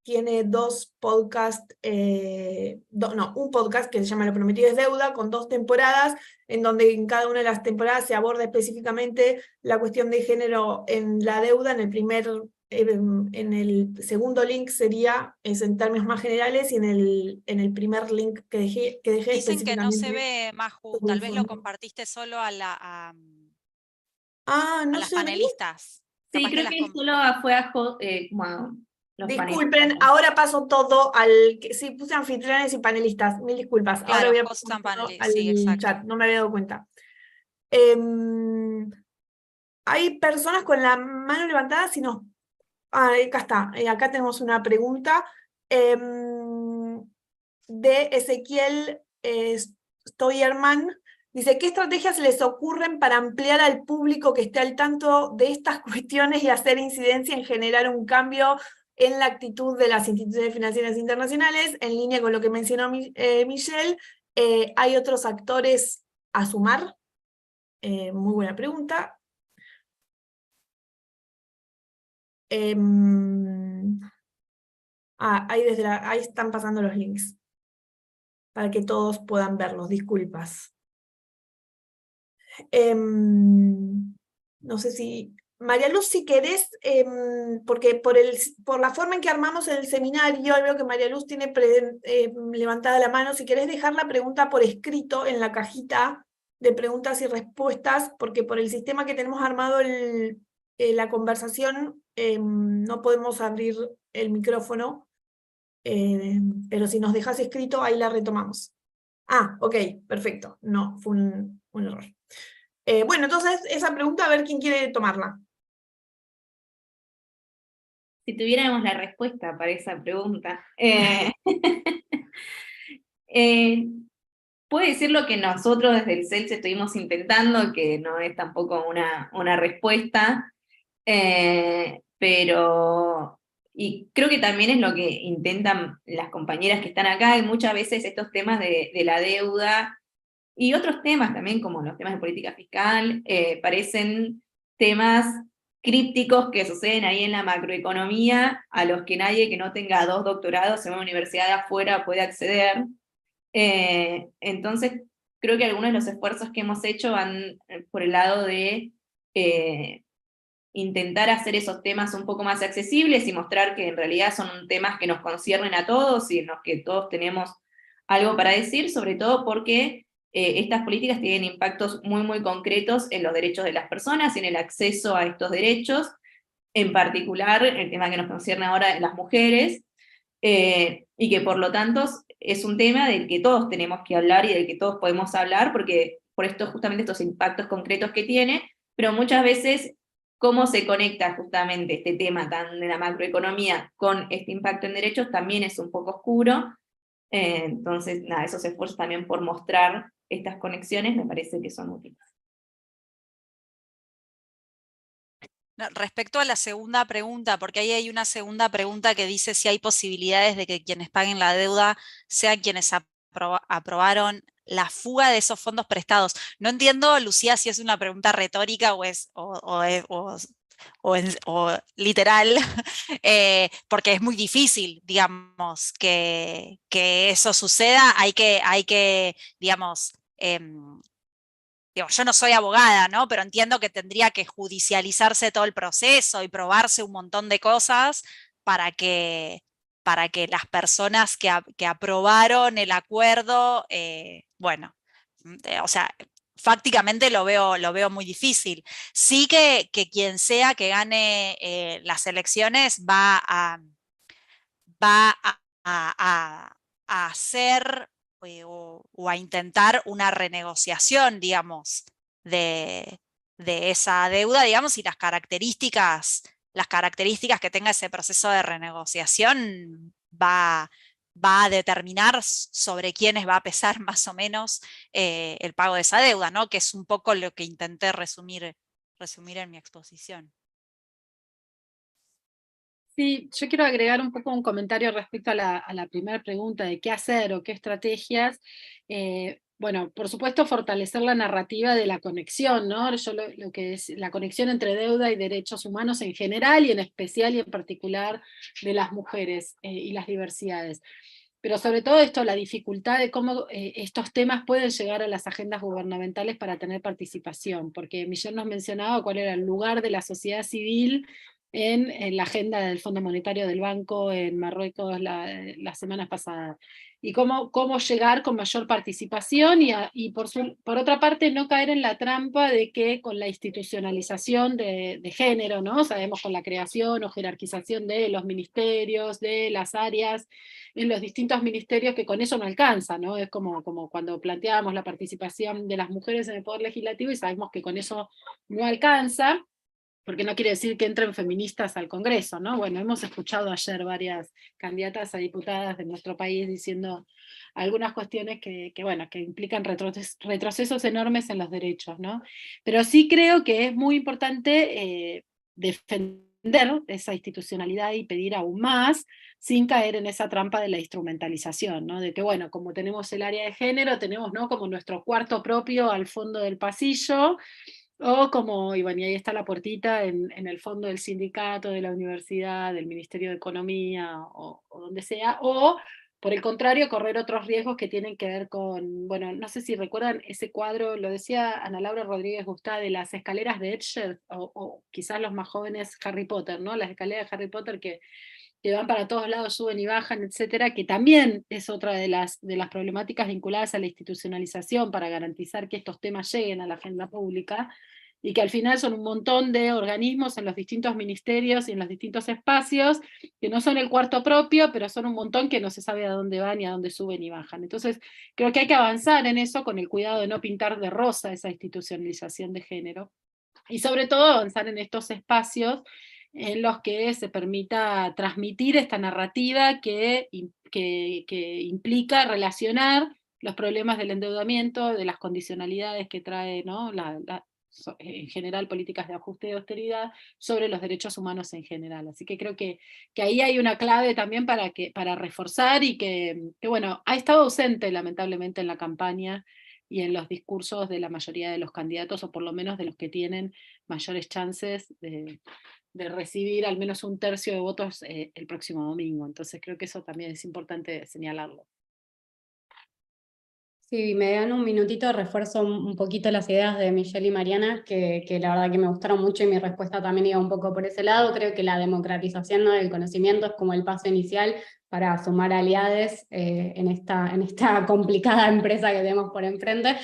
tiene dos podcasts, un podcast que se llama Lo Prometido es Deuda, con 2 temporadas, en donde en cada una de las temporadas se aborda específicamente la cuestión de género en la deuda. En el segundo link sería en términos más generales, y en el primer link que dejé Dicen que no se específicamente ve, Maju, sobre tal el vez lo fondo. compartiste solo a No las se ve. panelistas. Sí, Capaz que creo las que solo fue como a los Disculpen, panelistas. ahora paso todo sí, puse anfitriones y panelistas, mil disculpas. Ahora Claro, voy a host pasar and todo panel, al sí, exacto. chat, no me había dado cuenta. Em, Hay personas con la mano levantada, si no. Acá está, acá tenemos una pregunta de Ezequiel Stoyerman. Dice, ¿qué estrategias les ocurren para ampliar al público que esté al tanto de estas cuestiones y hacer incidencia en generar un cambio en la actitud de las instituciones financieras internacionales? En línea con lo que mencionó Michelle, ¿hay otros actores a sumar? Muy buena pregunta. Ahí están pasando los links para que todos puedan verlos, disculpas. No sé si... María Luz, si querés, porque por la forma en que armamos el seminario, veo que María Luz tiene levantada la mano. Si querés dejar la pregunta por escrito en la cajita de preguntas y respuestas, porque por el sistema que tenemos armado la conversación, no podemos abrir el micrófono, pero si nos dejas escrito, ahí la retomamos. Ok, perfecto. No, fue un error. Bueno, entonces esa pregunta, a ver quién quiere tomarla. Si tuviéramos la respuesta para esa pregunta. Puedo decir lo que nosotros desde el CELS estuvimos intentando, que no es tampoco una respuesta, pero, y creo que también es lo que intentan las compañeras que están acá, y muchas veces estos temas de la deuda, y otros temas también, como los temas de política fiscal, parecen temas crípticos que suceden ahí en la macroeconomía, a los que nadie que no tenga 2 doctorados en una universidad de afuera puede acceder. Entonces, creo que algunos de los esfuerzos que hemos hecho van por el lado de intentar hacer esos temas un poco más accesibles y mostrar que en realidad son temas que nos conciernen a todos y en los que todos tenemos algo para decir, sobre todo porque estas políticas tienen impactos muy, muy concretos en los derechos de las personas y en el acceso a estos derechos, en particular el tema que nos concierne ahora en las mujeres, y que por lo tanto es un tema del que todos tenemos que hablar y del que todos podemos hablar, porque por esto justamente estos impactos concretos que tiene, pero muchas veces cómo se conecta justamente este tema tan de la macroeconomía con este impacto en derechos también es un poco oscuro. Entonces, nada, esos esfuerzos también por mostrar estas conexiones me parece que son útiles. Respecto a la segunda pregunta, porque ahí hay una segunda pregunta que dice si hay posibilidades de que quienes paguen la deuda sean quienes aprobaron la fuga de esos fondos prestados. No entiendo, Lucía, si es una pregunta retórica o literal, porque es muy difícil, digamos, que eso suceda. Hay que digamos, yo no soy abogada, ¿no? Pero entiendo que tendría que judicializarse todo el proceso y probarse un montón de cosas para que las personas que aprobaron el acuerdo, bueno, o sea, fácticamente lo veo muy difícil. Sí que quien sea que gane las elecciones va a hacer o a intentar una renegociación, digamos, de esa deuda, digamos, y las características que tenga ese proceso de renegociación va va a determinar sobre quiénes va a pesar más o menos el pago de esa deuda, ¿no? Que es un poco lo que intenté resumir en mi exposición. Sí, yo quiero agregar un poco un comentario respecto a la primera pregunta de qué hacer o qué estrategias. Bueno, por supuesto fortalecer la narrativa de la conexión, ¿no? Yo lo que es la conexión entre deuda y derechos humanos en general y en especial y en particular de las mujeres y las diversidades. Pero sobre todo esto, la dificultad de cómo estos temas pueden llegar a las agendas gubernamentales para tener participación, porque Michelle nos mencionaba cuál era el lugar de la sociedad civil en la agenda del Fondo Monetario del Banco en Marruecos las semanas pasadas, y cómo llegar con mayor participación y por otra parte no caer en la trampa de que con la institucionalización de género, ¿no? Sabemos con la creación o jerarquización de los ministerios, de las áreas, en los distintos ministerios, que con eso no alcanza, ¿no? Es como cuando planteábamos la participación de las mujeres en el Poder Legislativo y sabemos que con eso no alcanza, porque no quiere decir que entren feministas al Congreso, ¿no? Bueno, hemos escuchado ayer varias candidatas a diputadas de nuestro país diciendo algunas cuestiones que implican retrocesos enormes en los derechos, ¿no? Pero sí creo que es muy importante defender esa institucionalidad y pedir aún más, sin caer en esa trampa de la instrumentalización, ¿no? De que, bueno, como tenemos el área de género, tenemos, ¿no?, como nuestro cuarto propio al fondo del pasillo, o como, y bueno, y ahí está la puertita en el fondo del sindicato, de la universidad, del Ministerio de Economía, o donde sea, o por el contrario, correr otros riesgos que tienen que ver con, bueno, no sé si recuerdan ese cuadro, lo decía Ana Laura Rodríguez Gustá, de las escaleras de Escher, o quizás los más jóvenes Harry Potter, ¿no? Las escaleras de Harry Potter que van para todos lados, suben y bajan, etcétera, que también es otra de las problemáticas vinculadas a la institucionalización para garantizar que estos temas lleguen a la agenda pública, y que al final son un montón de organismos en los distintos ministerios y en los distintos espacios, que no son el cuarto propio, pero son un montón que no se sabe a dónde van y a dónde suben y bajan. Entonces, creo que hay que avanzar en eso con el cuidado de no pintar de rosa esa institucionalización de género, y sobre todo avanzar en estos espacios en los que se permita transmitir esta narrativa que implica relacionar los problemas del endeudamiento, de las condicionalidades que trae, ¿no?, en general políticas de ajuste y austeridad, sobre los derechos humanos en general. Así que creo que ahí hay una clave también para reforzar, y que bueno, ha estado ausente lamentablemente en la campaña y en los discursos de la mayoría de los candidatos, o por lo menos de los que tienen mayores chances de recibir al menos un tercio de votos el próximo domingo. Entonces creo que eso también es importante señalarlo. Sí, me dan un minutito, refuerzo un poquito las ideas de Michelle y Mariana, que la verdad que me gustaron mucho, y mi respuesta también iba un poco por ese lado. Creo que la democratización, ¿no?, del conocimiento es como el paso inicial para sumar aliados en esta complicada empresa que tenemos por enfrente.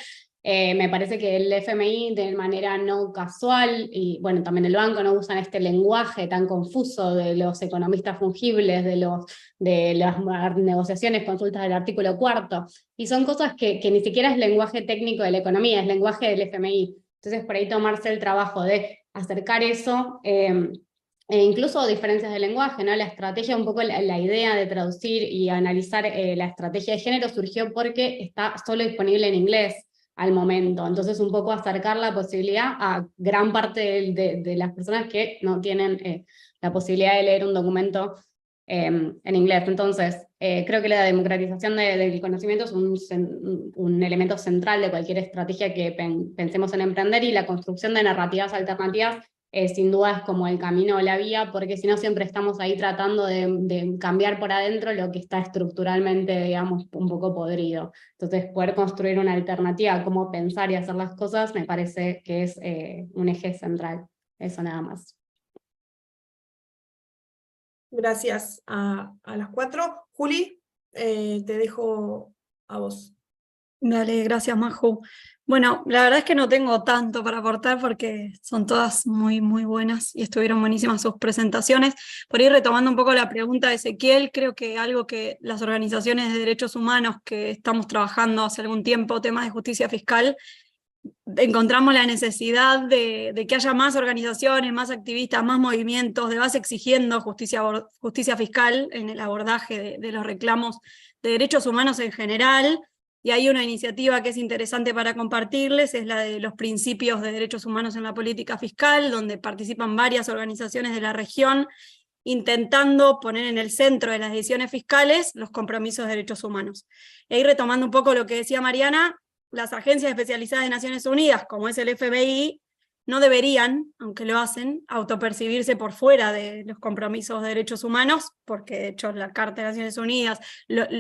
Me parece que el FMI, de manera no casual, y bueno, también el banco, no usan este lenguaje tan confuso de los economistas fungibles, de las negociaciones, consultas del artículo 4, y son cosas que ni siquiera es lenguaje técnico de la economía, es lenguaje del FMI. Entonces, por ahí tomarse el trabajo de acercar eso, e incluso diferencias de lenguaje, ¿no? La estrategia, un poco la idea de traducir y analizar la estrategia de género surgió porque está solo disponible en inglés al momento. Entonces, un poco acercar la posibilidad a gran parte de las personas que no tienen la posibilidad de leer un documento en inglés. Entonces, creo que la democratización del conocimiento es un elemento central de cualquier estrategia que pensemos en emprender, y la construcción de narrativas alternativas sin duda es como el camino o la vía, porque si no siempre estamos ahí tratando de cambiar por adentro lo que está estructuralmente, digamos, un poco podrido. Entonces, poder construir una alternativa a cómo pensar y hacer las cosas me parece que es un eje central. Eso nada más. Gracias a las cuatro. Juli, te dejo a vos. Dale, gracias, Maju. Bueno, la verdad es que no tengo tanto para aportar porque son todas muy, muy buenas y estuvieron buenísimas sus presentaciones. Por ir retomando un poco la pregunta de Ezequiel, creo que algo que las organizaciones de derechos humanos que estamos trabajando hace algún tiempo, temas de justicia fiscal, encontramos la necesidad de que haya más organizaciones, más activistas, más movimientos de base exigiendo justicia fiscal en el abordaje de los reclamos de derechos humanos en general. Y hay una iniciativa que es interesante para compartirles, es la de los principios de derechos humanos en la política fiscal, donde participan varias organizaciones de la región, intentando poner en el centro de las decisiones fiscales los compromisos de derechos humanos. Y ahí retomando un poco lo que decía Mariana, las agencias especializadas de Naciones Unidas, como es el FBI, no deberían, aunque lo hacen, autopercibirse por fuera de los compromisos de derechos humanos, porque de hecho la Carta de Naciones Unidas,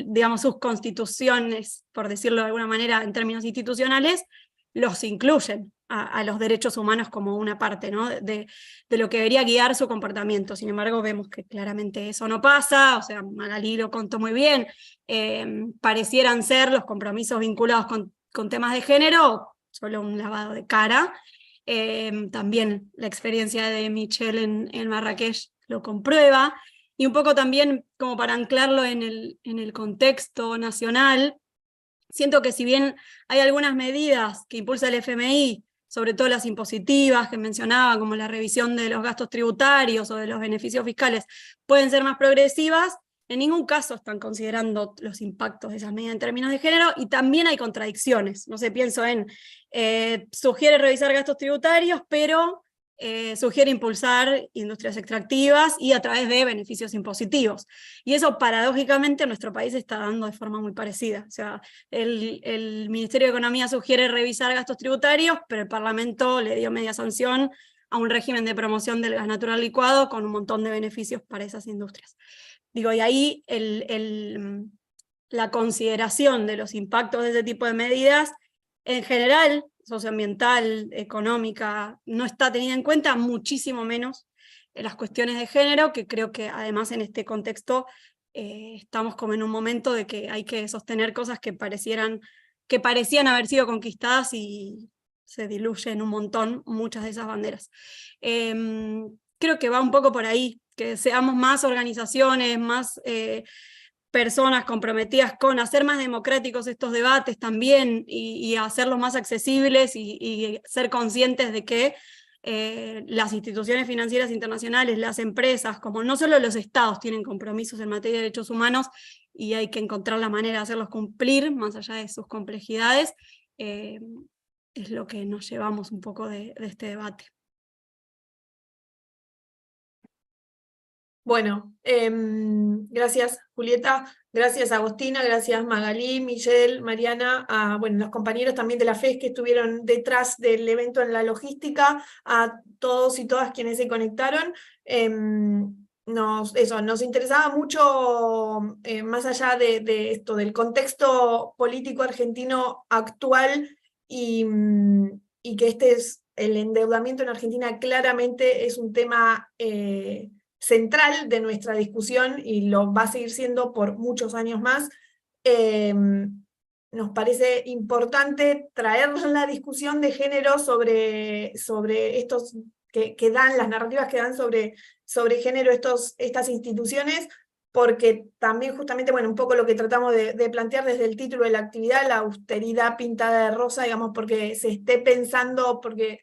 digamos sus constituciones, por decirlo de alguna manera en términos institucionales, los incluyen a los derechos humanos como una parte, ¿no?, de lo que debería guiar su comportamiento. Sin embargo, vemos que claramente eso no pasa, o sea, Magalí lo contó muy bien, parecieran ser los compromisos vinculados con temas de género, solo un lavado de cara. También la experiencia de Michelle en Marrakech lo comprueba, y un poco también como para anclarlo en el contexto nacional, siento que si bien hay algunas medidas que impulsa el FMI, sobre todo las impositivas que mencionaba, como la revisión de los gastos tributarios o de los beneficios fiscales, pueden ser más progresivas, en ningún caso están considerando los impactos de esas medidas en términos de género, y también hay contradicciones. No sé, pienso en, sugiere revisar gastos tributarios, pero sugiere impulsar industrias extractivas y a través de beneficios impositivos. Y eso paradójicamente en nuestro país se está dando de forma muy parecida. O sea, el Ministerio de Economía sugiere revisar gastos tributarios, pero el Parlamento le dio media sanción a un régimen de promoción del gas natural licuado con un montón de beneficios para esas industrias. Digo, y ahí la consideración de los impactos de ese tipo de medidas, en general, socioambiental, económica, no está tenida en cuenta, muchísimo menos en las cuestiones de género, que creo que además en este contexto estamos como en un momento de que hay que sostener cosas que parecían haber sido conquistadas y se diluyen un montón muchas de esas banderas. Creo que va un poco por ahí, que seamos más organizaciones, más personas comprometidas con hacer más democráticos estos debates también, y hacerlos más accesibles, y ser conscientes de que las instituciones financieras internacionales, las empresas, como no solo los estados tienen compromisos en materia de derechos humanos, y hay que encontrar la manera de hacerlos cumplir, más allá de sus complejidades, es lo que nos llevamos un poco de este debate. Bueno, gracias Julieta, gracias Agostina, gracias Magalí, Michelle, Mariana, a los compañeros también de la FES que estuvieron detrás del evento en la logística, a todos y todas quienes se conectaron. Nos interesaba mucho, más allá de esto, del contexto político argentino actual, y que el endeudamiento en Argentina claramente es un tema central de nuestra discusión, y lo va a seguir siendo por muchos años más. Nos parece importante traer la discusión de género sobre estos que dan, las narrativas que dan sobre género estas instituciones, porque también justamente, un poco lo que tratamos de plantear desde el título de la actividad, la austeridad pintada de rosa, digamos, porque se esté pensando, porque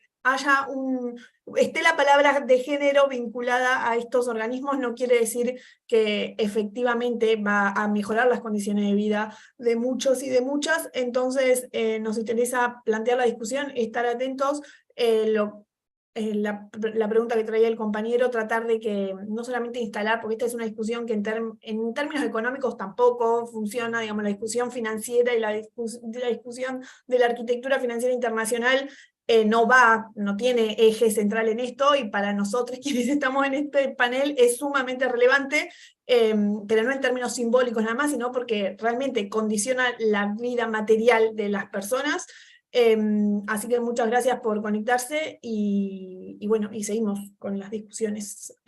esté la palabra de género vinculada a estos organismos, no quiere decir que efectivamente va a mejorar las condiciones de vida de muchos y de muchas. Entonces nos interesa plantear la discusión, estar atentos, la pregunta que traía el compañero, tratar de que no solamente instalar, porque esta es una discusión que en términos económicos tampoco funciona, digamos, la discusión financiera y la discusión de la arquitectura financiera internacional no tiene eje central en esto, y para nosotros quienes estamos en este panel es sumamente relevante, pero no en términos simbólicos nada más, sino porque realmente condiciona la vida material de las personas. Así que muchas gracias por conectarse, y seguimos con las discusiones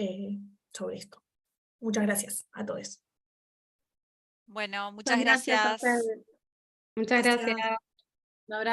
sobre esto. Muchas gracias a todos. Bueno, muchas Gracias a gracias. ustedes. Muchas gracias. Un abrazo.